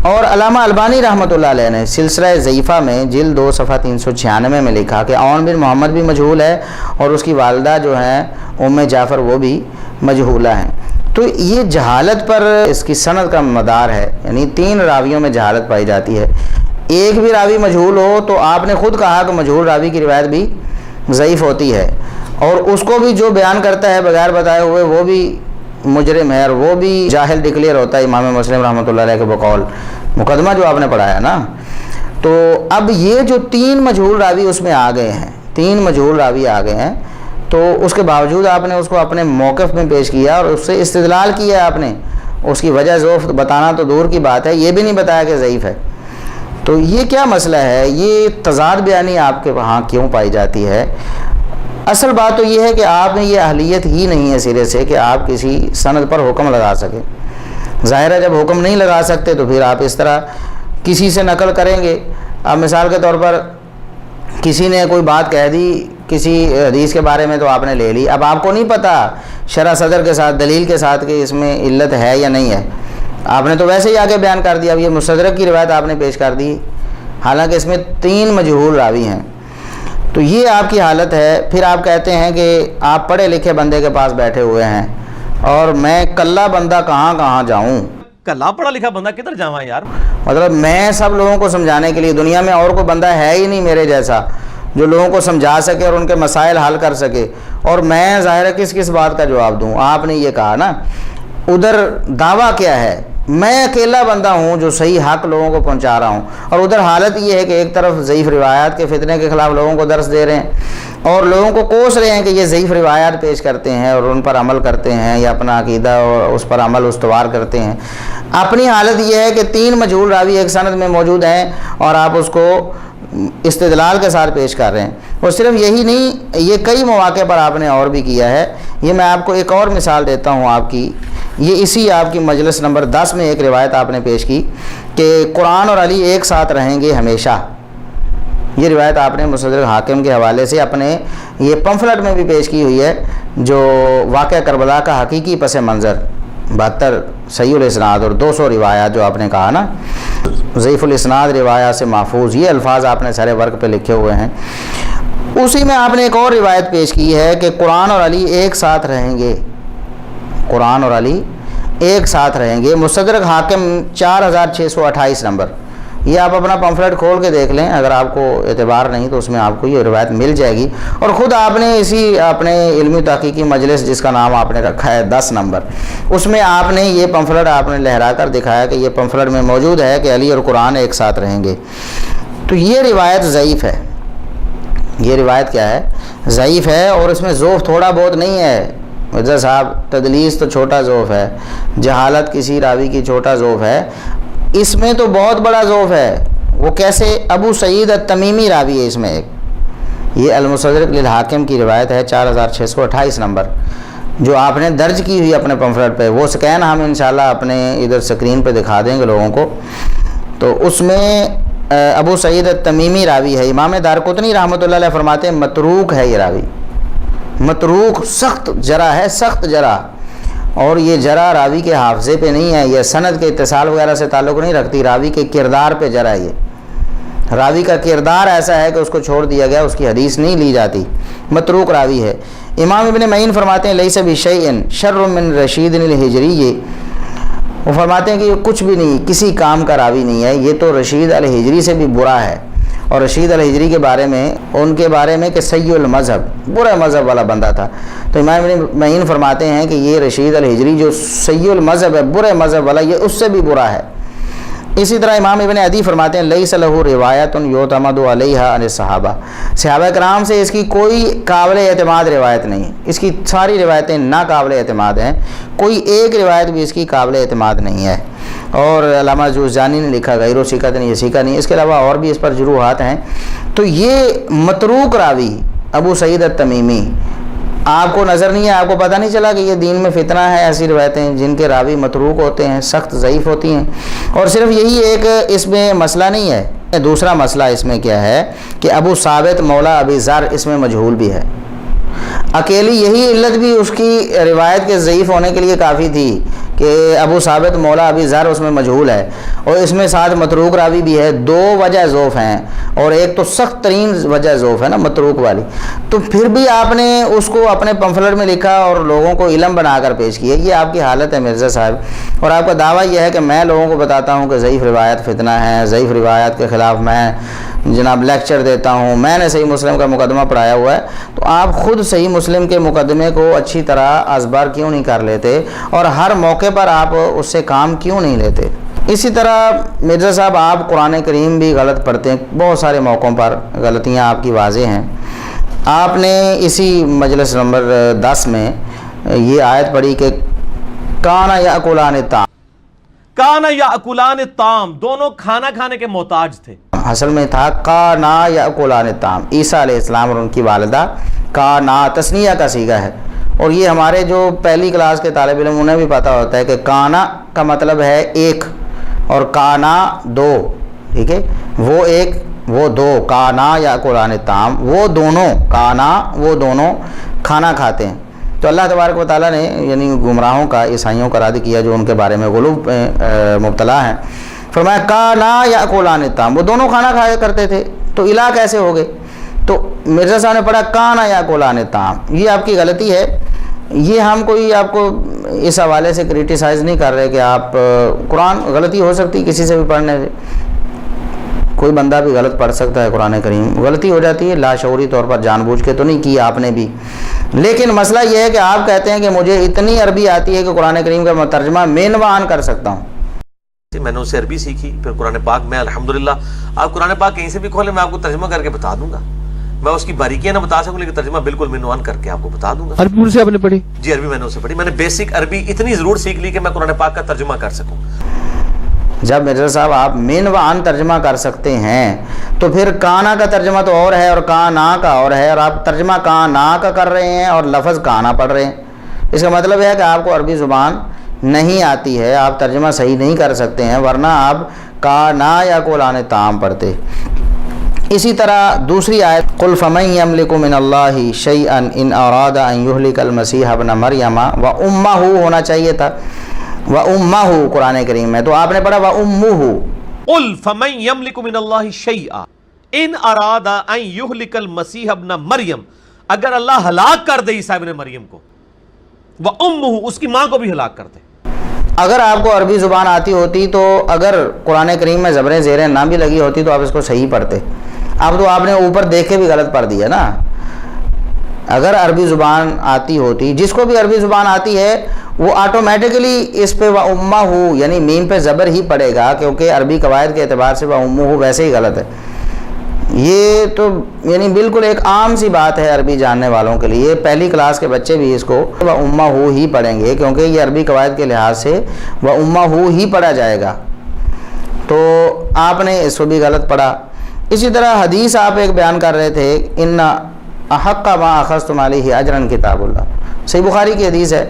اور علامہ البانی رحمۃ اللہ علیہ نے سلسلہ ضعیفہ میں جلد 2 صفحہ 396 میں لکھا کہ عون بن محمد بھی مجہول ہے اور اس کی والدہ جو ہیں ام جعفر وہ بھی مجہولہ ہیں۔ تو یہ جہالت پر اس کی سند کا مدار ہے، یعنی 3 راویوں میں جہالت پائی جاتی ہے۔ ایک بھی راوی مجہول ہو تو آپ نے خود کہا کہ مجہول راوی کی روایت بھی ضعیف ہوتی ہے، اور اس کو بھی جو بیان کرتا ہے بغیر بتائے ہوئے وہ بھی مجرم ہے اور وہ بھی جاہل ڈکلیئر ہوتا ہے امام مسلم رحمۃ اللہ علیہ کے بقول مقدمہ جو آپ نے پڑھایا نا۔ تو اب یہ جو 3 مجہول راوی اس میں آ گئے ہیں، 3 مجہول راوی آ گئے ہیں، تو اس کے باوجود آپ نے اس کو اپنے موقف میں پیش کیا اور اس سے استدلال کیا آپ نے، اس کی وجہ ضعف بتانا تو دور کی بات ہے، یہ بھی نہیں بتایا کہ ضعیف ہے۔ تو یہ کیا مسئلہ ہے، یہ تضاد بیانی آپ کے وہاں کیوں پائی جاتی ہے؟ اصل بات تو یہ ہے کہ آپ نے یہ اہلیت ہی نہیں ہے سرے سے کہ آپ کسی سند پر حکم لگا سکیں۔ ظاہر ہے جب حکم نہیں لگا سکتے تو پھر آپ اس طرح کسی سے نقل کریں گے. اب مثال کے طور پر کسی نے کوئی بات کہہ دی کسی حدیث کے بارے میں تو آپ نے لے لی. اب آپ کو نہیں پتہ شرح صدر کے ساتھ دلیل کے ساتھ کہ اس میں علت ہے یا نہیں ہے, آپ نے تو ویسے ہی آگے بیان کر دیا. اب یہ مستدرک کی روایت آپ نے پیش کر دی حالانکہ اس میں 3 مجہول راوی ہیں. تو یہ آپ کی حالت ہے. پھر آپ کہتے ہیں کہ آپ پڑھے لکھے بندے کے پاس بیٹھے ہوئے ہیں اور میں کلا بندہ کہاں جاؤں. کلا پڑھا لکھا بندہ کدھر جاواں یار. مطلب میں سب لوگوں کو سمجھانے کے لیے, دنیا میں اور کوئی بندہ ہے ہی نہیں میرے جیسا جو لوگوں کو سمجھا سکے اور ان کے مسائل حل کر سکے, اور میں ظاہر ہے کس بات کا جواب دوں. آپ نے یہ کہا نا, ادھر دعویٰ کیا ہے, میں اکیلا بندہ ہوں جو صحیح حق لوگوں کو پہنچا رہا ہوں, اور ادھر حالت یہ ہے کہ ایک طرف ضعیف روایات کے فتنے کے خلاف لوگوں کو درس دے رہے ہیں اور لوگوں کو کوس رہے ہیں کہ یہ ضعیف روایات پیش کرتے ہیں اور ان پر عمل کرتے ہیں یا اپنا عقیدہ اور اس پر عمل استوار کرتے ہیں. اپنی حالت یہ ہے کہ 3 مجہول راوی ایک سند میں موجود ہیں اور آپ اس کو استدلال کے ساتھ پیش کر رہے ہیں. اور صرف یہی نہیں, یہ کئی مواقع پر آپ نے اور بھی کیا ہے. یہ میں آپ کو ایک اور مثال دیتا ہوں آپ کی. یہ اسی آپ کی مجلس نمبر 10 میں ایک روایت آپ نے پیش کی کہ قرآن اور علی ایک ساتھ رہیں گے ہمیشہ. یہ روایت آپ نے مستدرک حاکم کے حوالے سے اپنے یہ پمفلٹ میں بھی پیش کی ہوئی ہے, جو واقعہ کربلا کا حقیقی پس منظر 72 صحیح الاسناد اور 200 روایات جو آپ نے کہا نا, ضعیف الاسناد روایات سے محفوظ, یہ الفاظ آپ نے سارے ورق پہ لکھے ہوئے ہیں. اسی میں آپ نے ایک اور روایت پیش کی ہے کہ قرآن اور علی ایک ساتھ رہیں گے. قرآن اور علی ایک ساتھ رہیں گے. مستدرک حاکم 4628 نمبر. یہ آپ اپنا پمفلٹ کھول کے دیکھ لیں, اگر آپ کو اعتبار نہیں تو اس میں آپ کو یہ روایت مل جائے گی. اور خود آپ نے اسی اپنے علمی تحقیقی مجلس جس کا نام آپ نے رکھا ہے 10 نمبر, اس میں آپ نے یہ پمفلٹ آپ نے لہرا کر دکھایا کہ یہ پمفلٹ میں موجود ہے کہ علی اور قرآن ایک ساتھ رہیں گے. تو یہ روایت ضعیف ہے. یہ روایت کیا ہے, ضعیف ہے. اور اس میں ذوف تھوڑا بہت نہیں ہے مرزا صاحب, تدلیس تو چھوٹا ذوف ہے, جہالت کسی راوی کی چھوٹا ذوف ہے. اس میں تو بہت بڑا ذوف ہے. وہ کیسے, ابو سعید التمیمی راوی ہے اس میں ایک. یہ المستدرک للحاکم کی روایت ہے 4628 نمبر, جو آپ نے درج کی ہوئی اپنے پمفلٹ پہ. وہ سکین ہم انشاءاللہ اپنے ادھر سکرین پہ دکھا دیں گے لوگوں کو. تو اس میں ابو سعید التمیمی راوی ہے. امام دارقطنی رحمۃ اللہ علیہ فرماتے ہیں متروک ہے یہ راوی. متروک, سخت جرح ہے, سخت جرح. اور یہ جرح راوی کے حافظے پہ نہیں ہے, یہ سند کے اتصال وغیرہ سے تعلق نہیں رکھتی, راوی کے کردار پہ جرح. یہ راوی کا کردار ایسا ہے کہ اس کو چھوڑ دیا گیا, اس کی حدیث نہیں لی جاتی. متروک راوی ہے. امام ابن معین فرماتے ہیں لیس بشیء شر من رشید الحجری. وہ فرماتے ہیں کہ یہ کچھ بھی نہیں, کسی کام کا راوی نہیں ہے, یہ تو رشید الحجری سے بھی برا ہے. اور رشید الحجری کے بارے میں, ان کے بارے میں کہ سیء المذہب, برا مذہب والا بندہ تھا. تو امام ابن معین فرماتے ہیں کہ یہ رشید الحجری جو سیء المذہب ہے, برے مذہب والا, یہ اس سے بھی برا ہے. اسی طرح امام ابن عدی فرماتے ہیں لیس لہ روایت یعتمد علیہا عن الصحابہ. صحابہ کرام سے اس کی کوئی قابل اعتماد روایت نہیں, اس کی ساری روایتیں ناقابل اعتماد ہیں, کوئی ایک روایت بھی اس کی قابل اعتماد نہیں ہے. اور علامہ جوزجانی نے لکھا غیر و ثقۃ نہیں, یہ ثقہ نہیں. اس کے علاوہ اور بھی اس پر جروحات ہیں. تو یہ متروک راوی ابو سعید التمیمی, آپ کو نظر نہیں ہے, آپ کو پتہ نہیں چلا کہ یہ دین میں فتنہ ہے. ایسی روایتیں جن کے راوی متروک ہوتے ہیں, سخت ضعیف ہوتی ہیں. اور صرف یہی ایک اس میں مسئلہ نہیں ہے, دوسرا مسئلہ اس میں کیا ہے کہ ابو ثابت مولا ابی ذر اس میں مجہول بھی ہے. اکیلی یہی علت بھی اس کی روایت کے ضعیف ہونے کے لیے کافی تھی کہ ابو ثابت مولا ابی ذر اس میں مجہول ہے, اور اس میں ساتھ متروک راوی بھی ہے. 2 وجہ ذوف ہیں, اور ایک تو سخت ترین وجہ ذوف ہے نا متروک والی. تو پھر بھی آپ نے اس کو اپنے پمفلٹ میں لکھا اور لوگوں کو علم بنا کر پیش کیا. یہ آپ کی حالت ہے مرزا صاحب. اور آپ کا دعویٰ یہ ہے کہ میں لوگوں کو بتاتا ہوں کہ ضعیف روایت فتنہ ہے, ضعیف روایت کے خلاف میں جناب لیکچر دیتا ہوں, میں نے صحیح مسلم کا مقدمہ پڑھایا ہوا ہے. تو آپ خود صحیح مسلم کے مقدمے کو اچھی طرح ازبر کیوں نہیں کر لیتے, اور ہر موقع پر آپ اس سے کام کیوں نہیں لیتے؟ اسی طرح مرزا صاحب آپ قرآن کریم بھی غلط پڑھتے ہیں, بہت سارے موقعوں پر غلطیاں آپ کی واضح ہیں. آپ نے اسی مجلس نمبر 10 میں یہ آیت پڑھی کہ کانا یاکلان الطعام, کانا یاکلان الطعام, دونوں کھانا کھانے کے محتاج تھے. اصل میں تھا کانا یاکلان الطعام, عیسیٰ علیہ السلام اور ان کی والدہ. کانا تثنیہ کا صیغہ ہے, اور یہ ہمارے جو پہلی کلاس کے طالب علم انہیں بھی پتہ ہوتا ہے کہ کانا کا مطلب ہے ایک اور کانا دو، ٹھیک ہے، وہ ایک وہ دو، کانا یاکلان الطعام، وہ دونوں، کانا وہ دونوں کھانا کھاتے ہیں۔ تو اللہ تبارک و تعالیٰ نے یعنی گمراہوں کا، عیسائیوں کا رد کیا جو ان کے بارے میں غلو مبتلا ہیں، فرمایا کانا یاکلان الطعام، وہ دونوں کھانا کھایا کرتے تھے، تو الہ کیسے ہو گئے؟ تو مرزا صاحب نے پڑھا کانا یاکلان الطعام، یہ آپ کی غلطی ہے۔ یہ ہم کوئی آپ کو اس حوالے سے کریٹیسائز نہیں کر رہے کہ آپ قرآن، غلطی ہو سکتی کسی سے بھی پڑھنے سے، کوئی بندہ بھی غلط پڑھ سکتا ہے قرآن کریم، غلطی ہو جاتی ہے، لاشعوری طور پر جان بوجھ کے تو نہیں کی آپ نے بھی، لیکن مسئلہ یہ ہے کہ آپ کہتے ہیں کہ مجھے اتنی عربی آتی ہے کہ قرآن کریم کا ترجمہ مین وان کر سکتا ہوں۔ میں نے اس سے عربی سیکھی، پھر قرآن پاک میں الحمدللہ، آپ قرآن پاک کہیں سے بھی کھولیں میں آپ کو ترجمہ کر کے بتا دوں گا، میں اس کی باریکیاں نہ بتا سکوں لیکن ترجمہ بالکل منوان کر کے آپ کو بتا دوں گا۔ عربی ان سے آپ نے پڑھی؟ جی عربی میں نے اسے پڑھی، میں نے بیسک عربی اتنی ضرور سیکھ لی کہ میں قرآن پاک کا ترجمہ کر سکوں۔ جب مرزا صاحب آپ مین وان ترجمہ کر سکتے ہیں تو پھر کانا کا ترجمہ تو اور ہے اور کانا کا اور ہے، اور آپ ترجمہ کانا کا کر رہے ہیں اور لفظ کانا پڑھ رہے ہیں، اس کا مطلب ہے کہ آپ کو عربی زبان نہیں آتی ہے، آپ ترجمہ صحیح نہیں کر سکتے ہیں، ورنہ آپ کانا یاکلان الطعام پڑھتے۔ اسی طرح دوسری آیت قل فمن یملک من اللہ شیئا ان اراد ان یہلک المسیح ابن مریم وامہ ہونا چاہیے تھا، وامہ قرآن کریم میں، تو آپ نے پڑھا وامہ۔ قل فمن یملک من اللہ شیئا ان اراد ان یہلک المسیح ابن مریم، اگر اللہ ہلاک کر دے عیسیٰ ابن مریم کو، وامہ اس کی ماں کو بھی ہلاک کر دے۔ اگر آپ کو عربی زبان آتی ہوتی تو اگر قرآن کریم میں زبریں زیریں نہ بھی لگی ہوتی تو آپ اس کو صحیح پڑھتے، اب تو آپ نے اوپر دیکھ کے بھی غلط پڑھ دیا نا۔ اگر عربی زبان آتی ہوتی، جس کو بھی عربی زبان آتی ہے وہ آٹومیٹکلی اس پہ وَأُمَّهُ یعنی میم پہ زبر ہی پڑے گا، کیونکہ عربی قواعد کے اعتبار سے وَأُمُّهُ ویسے ہی غلط ہے۔ یہ تو یعنی بالکل ایک عام سی بات ہے عربی جاننے والوں کے لیے، پہلی کلاس کے بچے بھی اس کو وَأُمَّهُ ہی پڑھیں گے، کیونکہ یہ عربی قواعد کے لحاظ سے وَأُمَّهُ ہی پڑھا جائے گا، تو آپ نے اس کو بھی غلط پڑھا۔ اسی طرح حدیث آپ ایک بیان کر رہے تھے، ان احق ما اخذتم علیہ اجرا کتاب اللہ، صحیح بخاری کی حدیث ہے،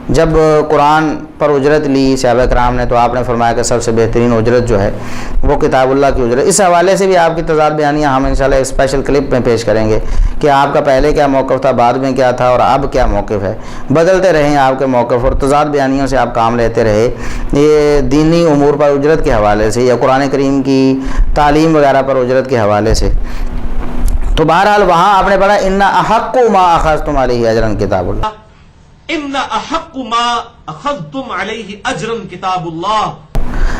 جب قرآن پر اجرت لی صحابہ کرام نے تو آپ نے فرمایا کہ سب سے بہترین اجرت جو ہے وہ کتاب اللہ کی اجرت۔ اس حوالے سے بھی آپ کی تضاد بیانیاں ہم انشاءاللہ ایک اسپیشل کلپ میں پیش کریں گے کہ آپ کا پہلے کیا موقف تھا، بعد میں کیا تھا اور اب کیا موقف ہے، بدلتے رہیں آپ کے موقف اور تضاد بیانیوں سے آپ کام لیتے رہے، یہ دینی امور پر اجرت کے حوالے سے یا قرآن کریم کی تعلیم وغیرہ پر اجرت کے حوالے سے۔ تو بہرحال وہاں آپ نے پڑھا ان احق ما اخذتم علیہ اجرا کتاب اللہ، ان احق ما اخذتم علیہ اجرا کتاب اللہ۔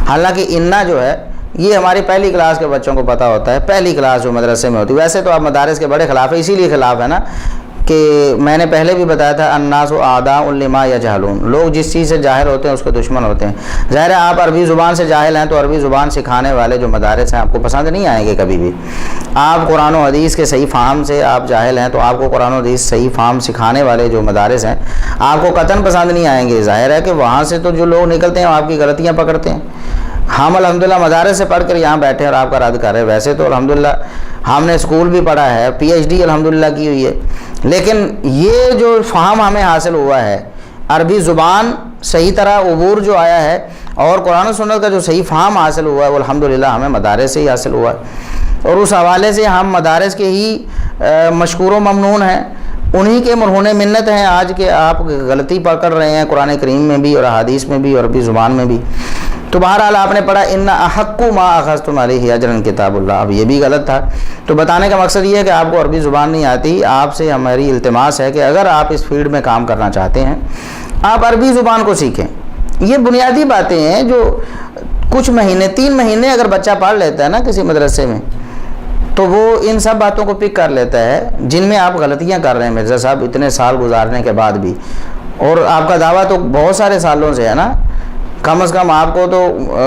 حالانکہ انا جو ہے یہ ہماری پہلی کلاس کے بچوں کو پتہ ہوتا ہے، پہلی کلاس جو مدرسے میں ہوتی ہے، ویسے تو آپ مدارس کے بڑے خلاف ہے، اسی لیے خلاف ہے نا کہ میں نے پہلے بھی بتایا تھا الناس اعداء لما یجہلون، لوگ جس چیز سے جاہل ہوتے ہیں اس کے دشمن ہوتے ہیں۔ ظاہر ہے آپ عربی زبان سے جاہل ہیں تو عربی زبان سکھانے والے جو مدارس ہیں آپ کو پسند نہیں آئیں گے کبھی بھی۔ آپ قرآن و حدیث کے صحیح فہم سے آپ جاہل ہیں تو آپ کو قرآن و حدیث صحیح فہم سکھانے والے جو مدارس ہیں آپ کو قطعاً پسند نہیں آئیں گے۔ ظاہر ہے کہ وہاں سے تو جو لوگ نکلتے ہیں آپ کی غلطیاں پکڑتے ہیں۔ ہم الحمدللہ مدارس سے پڑھ کر یہاں بیٹھے اور آپ کا رد کر رہے ہیں، ویسے تو الحمدللہ ہم نے اسکول بھی پڑھا ہے، پی ایچ ڈی الحمدللہ کی ہوئی ہے، لیکن یہ جو فہم ہمیں حاصل ہوا ہے عربی زبان صحیح طرح عبور جو آیا ہے اور قرآن و سنت کا جو صحیح فہم حاصل ہوا ہے وہ الحمدللہ ہمیں مدارس سے ہی حاصل ہوا ہے، اور اس حوالے سے ہم مدارس کے ہی مشکور و ممنون ہیں، انہی کے مرہون منت ہیں آج کہ آپ غلطی پکڑ رہے ہیں قرآن کریم میں بھی اور احادیث میں بھی اور عربی زبان میں بھی۔ تو بہرحال آپ نے پڑھا ان احق ما اخذتم علیہ اجرا کتاب اللہ، اب یہ بھی غلط تھا۔ تو بتانے کا مقصد یہ ہے کہ آپ کو عربی زبان نہیں آتی، آپ سے ہماری التماس ہے کہ اگر آپ اس فیلڈ میں کام کرنا چاہتے ہیں آپ عربی زبان کو سیکھیں۔ یہ بنیادی باتیں ہیں جو کچھ مہینے 3 مہینے اگر بچہ پڑھ لیتا ہے نا کسی مدرسے میں تو وہ ان سب باتوں کو پک کر لیتا ہے جن میں آپ غلطیاں کر رہے ہیں مرزا صاحب اتنے سال گزارنے کے بعد بھی، اور آپ کا دعویٰ تو بہت سارے سالوں سے ہے نا، کم از کم آپ کو تو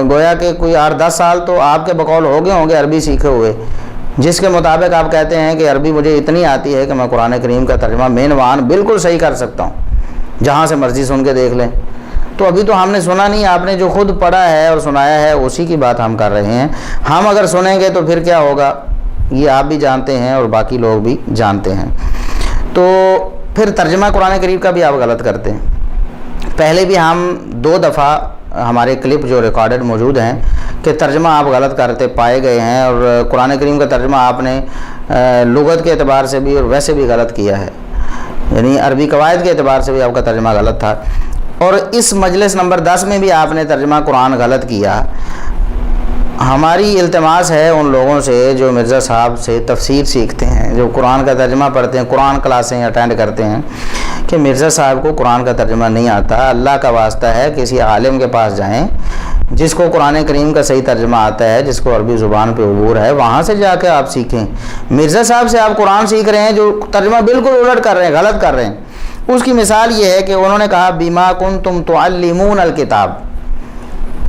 گویا کہ کوئی 8-10 سال تو آپ کے بقول ہو گئے ہوں گے عربی سیکھے ہوئے، جس کے مطابق آپ کہتے ہیں کہ عربی مجھے اتنی آتی ہے کہ میں قرآن کریم کا ترجمہ مین وان بالکل صحیح کر سکتا ہوں، جہاں سے مرضی سن کے دیکھ لیں۔ تو ابھی تو ہم نے سنا نہیں، آپ نے جو خود پڑھا ہے اور سنایا ہے اسی کی بات ہم کر رہے ہیں۔ ہم اگر سنیں گے تو پھر کیا ہوگا یہ آپ بھی جانتے ہیں اور باقی لوگ بھی جانتے ہیں۔ تو پھر ترجمہ قرآن کریم کا بھی آپ غلط کرتے ہیں۔ پہلے بھی ہم 2 دفعہ ہمارے کلپ جو ریکارڈڈ موجود ہیں کہ ترجمہ آپ غلط کرتے پائے گئے ہیں، اور قرآن کریم کا ترجمہ آپ نے لغت کے اعتبار سے بھی اور ویسے بھی غلط کیا ہے، یعنی عربی قواعد کے اعتبار سے بھی آپ کا ترجمہ غلط تھا، اور اس مجلس نمبر 10 میں بھی آپ نے ترجمہ قرآن غلط کیا۔ ہماری التماس ہے ان لوگوں سے جو مرزا صاحب سے تفسیر سیکھتے ہیں، جو قرآن کا ترجمہ پڑھتے ہیں، قرآن کلاسیں اٹینڈ کرتے ہیں، کہ مرزا صاحب کو قرآن کا ترجمہ نہیں آتا، اللہ کا واسطہ ہے کسی عالم کے پاس جائیں جس کو قرآن کریم کا صحیح ترجمہ آتا ہے، جس کو عربی زبان پہ عبور ہے، وہاں سے جا کے آپ سیکھیں۔ مرزا صاحب سے آپ قرآن سیکھ رہے ہیں جو ترجمہ بالکل الٹ کر رہے ہیں، غلط کر رہے ہیں۔ اس کی مثال یہ ہے کہ انہوں نے کہا بما کنتم تعلمون الکتاب،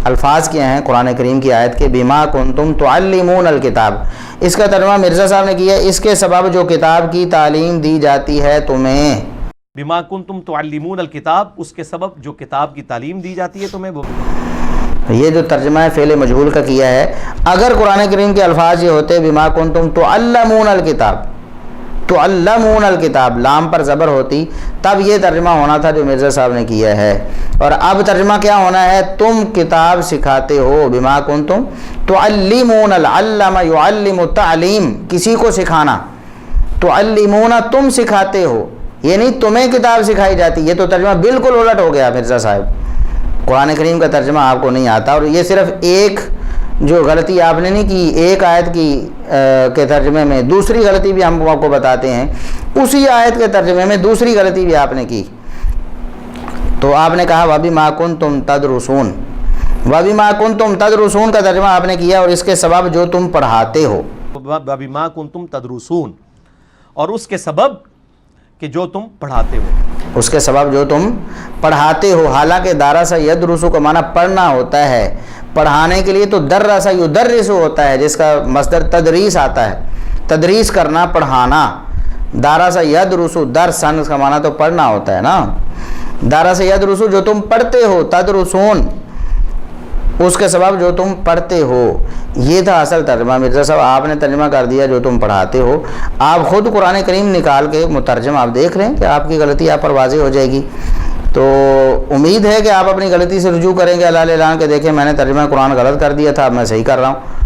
الفاظ کیا ہیں قرآن کریم کی آیت کے بما کنتم تعلمون الکتاب، اس کا ترجمہ مرزا صاحب نے کیا اس کے سبب جو کتاب کی تعلیم دی جاتی ہے تمہیں، بما کنتم تعلمون الکتاب، اس کے سبب جو کتاب کی تعلیم دی جاتی ہے تمہیں۔ یہ جو ترجمہ ہے فعل مجہول کا کیا ہے۔ اگر قرآن کریم کے الفاظ یہ ہوتے بما کنتم تعلمون الکتاب، تعلمون الکتاب، لام پر زبر ہوتی، تب یہ ترجمہ ہونا تھا جو مرزا صاحب نے کیا ہے، اور اب ترجمہ کیا ہونا ہے، تم کتاب سکھاتے ہو، بما کنتم تعلمون، العلم یعلم التعلیم، کسی کو سکھانا، تعلمون تم سکھاتے ہو، یعنی تمہیں کتاب سکھائی جاتی۔ یہ تو ترجمہ بالکل الٹ ہو گیا مرزا صاحب، قرآن کریم کا ترجمہ آپ کو نہیں آتا، اور یہ صرف ایک جو غلطی آپ نے نہیں کی، ایک آیت کی کے ترجمے میں دوسری غلطی بھی ہم آپ کو بتاتے ہیں، اسی آیت کے ترجمے میں دوسری غلطی بھی آپ نے کی۔ تو آپ نے کہا وَبِمَا كُنْتُمْ تَدْرُسُونَ، وَبِمَا كُنْتُمْ تَدْرُسُونَ کا ترجمہ آپ نے کیا، اور اس کے سبب جو تم پڑھاتے ہو، وَبِمَا كُنْتُمْ تَدْرُسُونَ، اور اس کے سبب کہ جو تم پڑھاتے ہو، اس کے سبب جو تم پڑھاتے ہو۔ حالانکہ دارسا یدرسو کا معنی پڑھنا ہوتا ہے، پڑھانے کے لیے تو درسا یدرس ہوتا ہے، جس کا مصدر تدریس آتا ہے، تدریس کرنا، پڑھانا۔ دارسا یدرسو، درسن کا معنی تو پڑھنا ہوتا ہے نا، دارسا یدرسو جو تم پڑھتے ہو، تدرسون اس کے سبب جو تم پڑھتے ہو، یہ تھا اصل ترجمہ۔ مرزا صاحب آپ نے ترجمہ کر دیا جو تم پڑھاتے ہو۔ آپ خود قرآن کریم نکال کے مترجم آپ دیکھ رہے ہیں کہ آپ کی غلطی آپ پر واضح ہو جائے گی، تو امید ہے کہ آپ اپنی غلطی سے رجوع کریں گے اللہ اعلان کے، دیکھیں میں نے ترجمہ قرآن غلط کر دیا تھا، اب میں صحیح کر رہا ہوں۔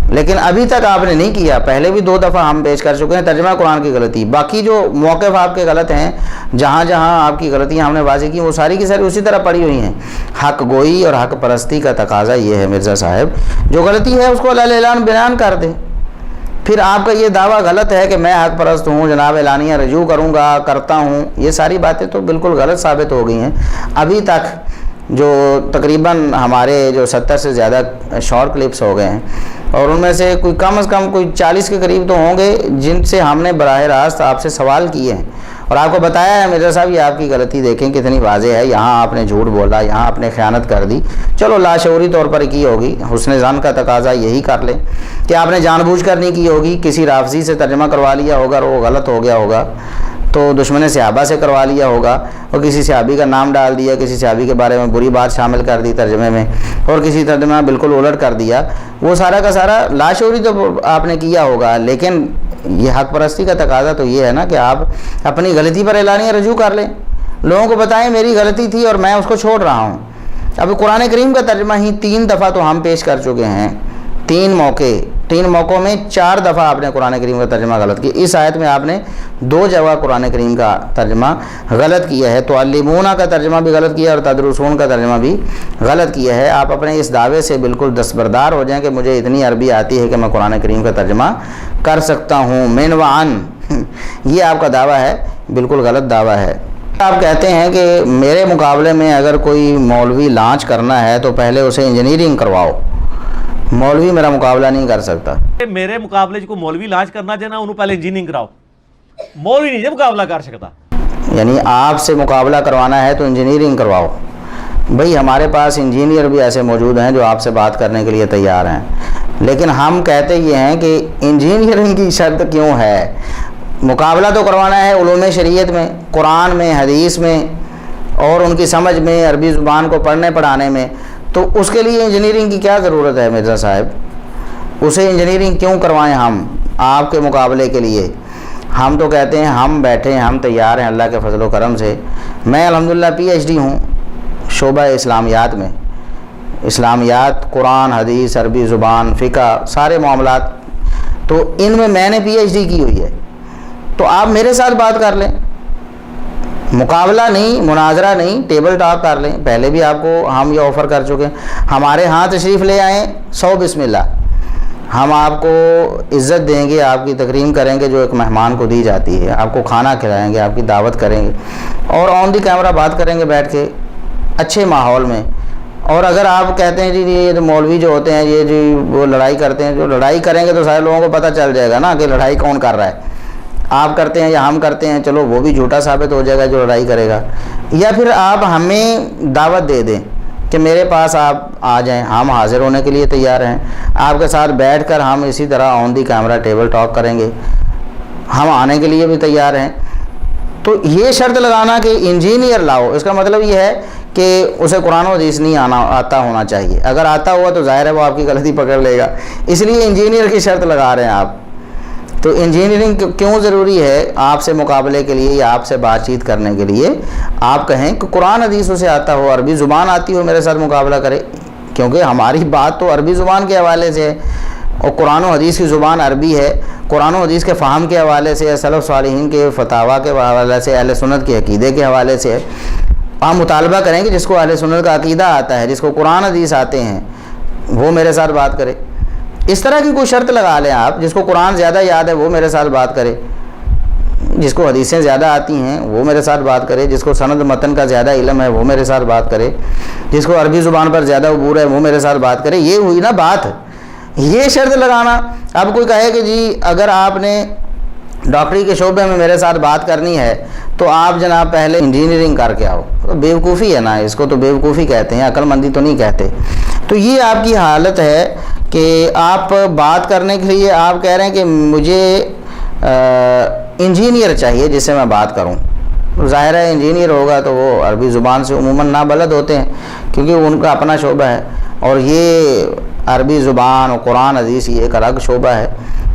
لیکن ابھی تک آپ نے نہیں کیا، پہلے بھی 2 دفعہ ہم پیش کر چکے ہیں ترجمہ قرآن کی غلطی، باقی جو موقف آپ کے غلط ہیں، جہاں جہاں آپ کی غلطیاں ہم نے واضح کی، وہ ساری کی ساری اسی طرح پڑی ہوئی ہیں۔ حق گوئی اور حق پرستی کا تقاضا یہ ہے مرزا صاحب، جو غلطی ہے اس کو اللہ اعلان بیان کر دیں۔ پھر آپ کا یہ دعویٰ غلط ہے کہ میں حق پرست ہوں، جناب اعلانیہ رجوع کروں گا، کرتا ہوں، یہ ساری باتیں تو بالکل غلط ثابت ہو گئی ہیں۔ ابھی تک جو تقریباً ہمارے جو 70 سے زیادہ شارٹ کلپس ہو گئے ہیں، اور ان میں سے کوئی کم از کم کوئی 40 کے قریب تو ہوں گے جن سے ہم نے براہ راست آپ سے سوال کیے ہیں، اور آپ کو بتایا ہے مرزا صاحب یہ آپ کی غلطی دیکھیں کتنی واضح ہے، یہاں آپ نے جھوٹ بولا، یہاں آپ نے خیانت کر دی، چلو لاشعوری طور پر کی ہوگی، حسن ظن کا تقاضا یہی کر لیں کہ آپ نے جان بوجھ کر نہیں کی ہوگی، کسی رافضی سے ترجمہ کروا لیا ہوگا اور وہ غلط ہو گیا ہوگا، تو دشمن صحابہ سے کروا لیا ہوگا، اور کسی صحابی کا نام ڈال دیا، کسی صحابی کے بارے میں بری بات شامل کر دی ترجمے میں، اور کسی ترجمہ بالکل الٹ کر دیا، وہ سارا کا سارا لاشعوری تو آپ نے کیا ہوگا۔ لیکن یہ حق پرستی کا تقاضا تو یہ ہے نا کہ آپ اپنی غلطی پر اعلانیہ رجوع کر لیں، لوگوں کو بتائیں میری غلطی تھی اور میں اس کو چھوڑ رہا ہوں۔ اب قرآن کریم کا ترجمہ ہی 3 دفعہ تو ہم پیش کر چکے ہیں، 3 موقعوں میں 4 دفعہ آپ نے قرآن کریم کا ترجمہ غلط کیا۔ اس آیت میں آپ نے 2 جگہ قرآن کریم کا ترجمہ غلط کیا ہے، تعلمون کا ترجمہ بھی غلط کیا ہے اور تدرسون کا ترجمہ بھی غلط کیا ہے۔ آپ اپنے اس دعوے سے بالکل دستبردار ہو جائیں کہ مجھے اتنی عربی آتی ہے کہ میں قرآن کریم کا ترجمہ کر سکتا ہوں، من و عن، یہ آپ کا دعویٰ ہے، بالکل غلط دعویٰ ہے۔ آپ کہتے ہیں کہ میرے مقابلے میں اگر کوئی مولوی لانچ کرنا ہے تو پہلے اسے انجینئرنگ کرواؤ، مولوی میرا مقابلہ نہیں کر سکتا۔ میرے مقابلے کو مولوی لانچ کرنا چاہنا انہوں پہلے انجینئرنگ کراؤ، مولوی نہیں مقابلہ کر سکتا۔ یعنی آپ سے مقابلہ کروانا ہے تو انجینئرنگ کرواؤ۔ بھئی ہمارے پاس انجینئر بھی ایسے موجود ہیں جو آپ سے بات کرنے کے لیے تیار ہیں، لیکن ہم کہتے یہ ہیں کہ انجینئرنگ کی شرط کیوں ہے؟ مقابلہ تو کروانا ہے علوم شریعت میں، قرآن میں، حدیث میں، اور ان کی سمجھ میں، عربی زبان کو پڑھنے پڑھانے میں، تو اس کے لیے انجینئرنگ کی کیا ضرورت ہے مرزا صاحب؟ اسے انجینئرنگ کیوں کروائیں ہم آپ کے مقابلے کے لیے؟ ہم تو کہتے ہیں ہم بیٹھے ہیں، ہم تیار ہیں اللہ کے فضل و کرم سے۔ میں الحمدللہ PhD ہوں شعبہ اسلامیات میں، اسلامیات، قرآن، حدیث، عربی زبان، فقہ، سارے معاملات، تو ان میں نے پی ایچ ڈی کی ہوئی ہے، تو آپ میرے ساتھ بات کر لیں، مقابلہ نہیں، مناظرہ نہیں، ٹیبل ٹاک کر لیں۔ پہلے بھی آپ کو ہم یہ آفر کر چکے ہیں، ہمارے ہاں تشریف لے آئیں، 100 بسم اللہ، ہم آپ کو عزت دیں گے، آپ کی تکریم کریں گے جو ایک مہمان کو دی جاتی ہے، آپ کو کھانا کھلائیں گے، آپ کی دعوت کریں گے، اور آن دی کیمرہ بات کریں گے بیٹھ کے اچھے ماحول میں۔ اور اگر آپ کہتے ہیں جی یہ جو مولوی جو ہوتے ہیں یہ جی وہ لڑائی کرتے ہیں، جو لڑائی کریں گے تو سارے لوگوں کو پتہ چل جائے گا نا کہ لڑائی کون کر رہا ہے، آپ کرتے ہیں یا ہم کرتے ہیں، چلو وہ بھی جھوٹا ثابت ہو جائے گا جو لڑائی کرے گا۔ یا پھر آپ ہمیں دعوت دے دیں کہ میرے پاس آپ آ جائیں، ہم حاضر ہونے کے لیے تیار ہیں، آپ کے ساتھ بیٹھ کر ہم اسی طرح آن دی کیمرہ ٹیبل ٹاک کریں گے، ہم آنے کے لیے بھی تیار ہیں۔ تو یہ شرط لگانا کہ انجینئر لاؤ، اس کا مطلب یہ ہے کہ اسے قرآن و حدیث نہیں آتا ہونا چاہیے، اگر آتا ہوا تو ظاہر ہے وہ آپ کی غلطی پکڑ لے گا، اس لیے انجینئر کی شرط لگا رہے ہیں آپ۔ تو انجینئرنگ کیوں ضروری ہے؟ آپ سے مقابلے کے لیے یا آپ سے بات چیت کرنے کے لیے آپ کہیں کہ قرآن حدیث اسے آتا ہو، عربی زبان آتی ہو، میرے ساتھ مقابلہ کرے، کیونکہ ہماری بات تو عربی زبان کے حوالے سے ہے اور قرآن و حدیث کی زبان عربی ہے، قرآن و حدیث کے فہم کے حوالے سے، سلف صالحین کے فتاویٰ کے حوالے سے، اہل سنت کے عقیدے کے حوالے سے ہم مطالبہ کریں کہ جس کو اہل سنت کا عقیدہ آتا ہے، جس کو قرآن حدیث آتے ہیں، وہ میرے ساتھ بات کرے۔ اس طرح کی کوئی شرط لگا لیں آپ، جس کو قرآن زیادہ یاد ہے وہ میرے ساتھ بات کرے، جس کو حدیثیں زیادہ آتی ہیں وہ میرے ساتھ بات کرے، جس کو سند متن کا زیادہ علم ہے وہ میرے ساتھ بات کرے، جس کو عربی زبان پر زیادہ عبور ہے وہ میرے ساتھ بات کرے۔ یہ ہوئی نا بات، یہ شرط لگانا۔ اب کوئی کہے کہ جی اگر آپ نے ڈاکٹری کے شعبے میں میرے ساتھ بات کرنی ہے تو آپ جناب پہلے انجینئرنگ کر کے آؤ، تو بیوقوفی ہے نا، اس کو تو بیوقوفی کہتے ہیں، عقل مندی تو نہیں کہتے۔ تو یہ آپ کی حالت ہے کہ آپ بات کرنے کے لیے آپ کہہ رہے ہیں کہ مجھے انجینئر چاہیے جس سے میں بات کروں۔ ظاہر ہے انجینئر ہوگا تو وہ عربی زبان سے عموماً نابلد ہوتے ہیں کیونکہ ان کا اپنا شعبہ ہے، اور یہ عربی زبان اور قرآن حدیث یہ ایک الگ شعبہ ہے۔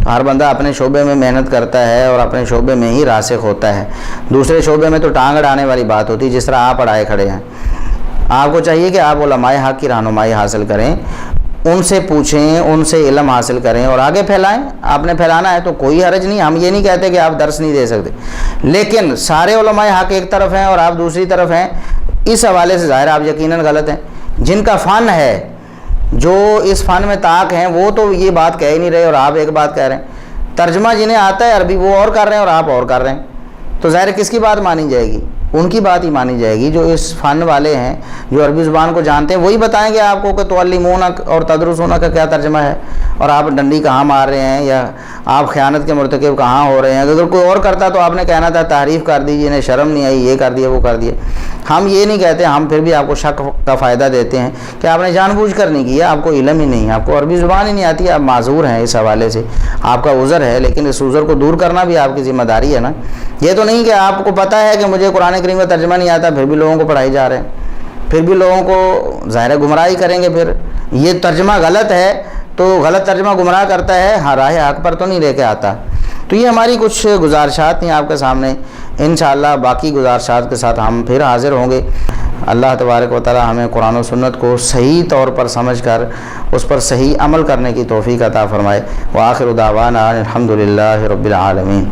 ہر بندہ اپنے شعبے میں محنت کرتا ہے اور اپنے شعبے میں ہی راسخ ہوتا ہے، دوسرے شعبے میں تو ٹانگ اڑانے والی بات ہوتی ہے، جس طرح آپ اڑائے کھڑے ہیں۔ آپ کو چاہیے کہ آپ علماء حق کی رہنمائی حاصل کریں، ان سے پوچھیں، ان سے علم حاصل کریں اور آگے پھیلائیں۔ آپ نے پھیلانا ہے تو کوئی حرج نہیں، ہم یہ نہیں کہتے کہ آپ درس نہیں دے سکتے، لیکن سارے علماء حق ایک طرف ہیں اور آپ دوسری طرف ہیں، اس حوالے سے ظاہر آپ یقیناً غلط ہیں۔ جن کا فن ہے، جو اس فن میں طاق ہیں، وہ تو یہ بات کہہ ہی نہیں رہے اور آپ ایک بات کہہ رہے ہیں۔ ترجمہ جنہیں آتا ہے عربی وہ اور کر رہے ہیں اور آپ اور کر رہے ہیں، تو ظاہر کس کی بات مانی جائے گی؟ ان کی بات ہی مانی جائے گی جو اس فن والے ہیں، جو عربی زبان کو جانتے ہیں، وہی بتائیں گے آپ کو کہ تعلمون اور تدرسون کا کیا ترجمہ ہے، اور آپ ڈنڈی کہاں مار رہے ہیں یا آپ خیانت کے مرتکب کہاں ہو رہے ہیں۔ اگر کوئی اور کرتا تو آپ نے کہنا تھا تعریف کر دیجیے، انہیں شرم نہیں آئی، یہ کر دیا وہ کر دیا۔ ہم یہ نہیں کہتے، ہم پھر بھی آپ کو شک کا فائدہ دیتے ہیں کہ آپ نے جان بوجھ کر نہیں کیا، آپ کو علم ہی نہیں، آپ کو عربی زبان ہی نہیں آتی، آپ معذور ہیں اس حوالے سے، آپ کا عذر ہے، لیکن اس عذر کو دور کرنا بھی آپ کی ذمہ داری ہے نا۔ یہ تو نہیں کہ آپ کو پتہ ہے کہ مجھے قرآن کریم کا ترجمہ نہیں آتا پھر بھی لوگوں کو پڑھائی جا رہے ہیں، پھر بھی لوگوں کو ظاہر گمراہی کریں گے۔ پھر یہ ترجمہ غلط ہے تو غلط ترجمہ گمراہ کرتا ہے، راہ حق پر تو نہیں لے کے آتا۔ تو یہ ہماری کچھ گزارشات تھیں آپ کے سامنے، انشاءاللہ باقی گزارشات کے ساتھ ہم پھر حاضر ہوں گے۔ اللہ تبارک و تعالی ہمیں قرآن و سنت کو صحیح طور پر سمجھ کر اس پر صحیح عمل کرنے کی توفیق عطا فرمائے۔ وآخر دعوانا الحمدللہ رب العالمین۔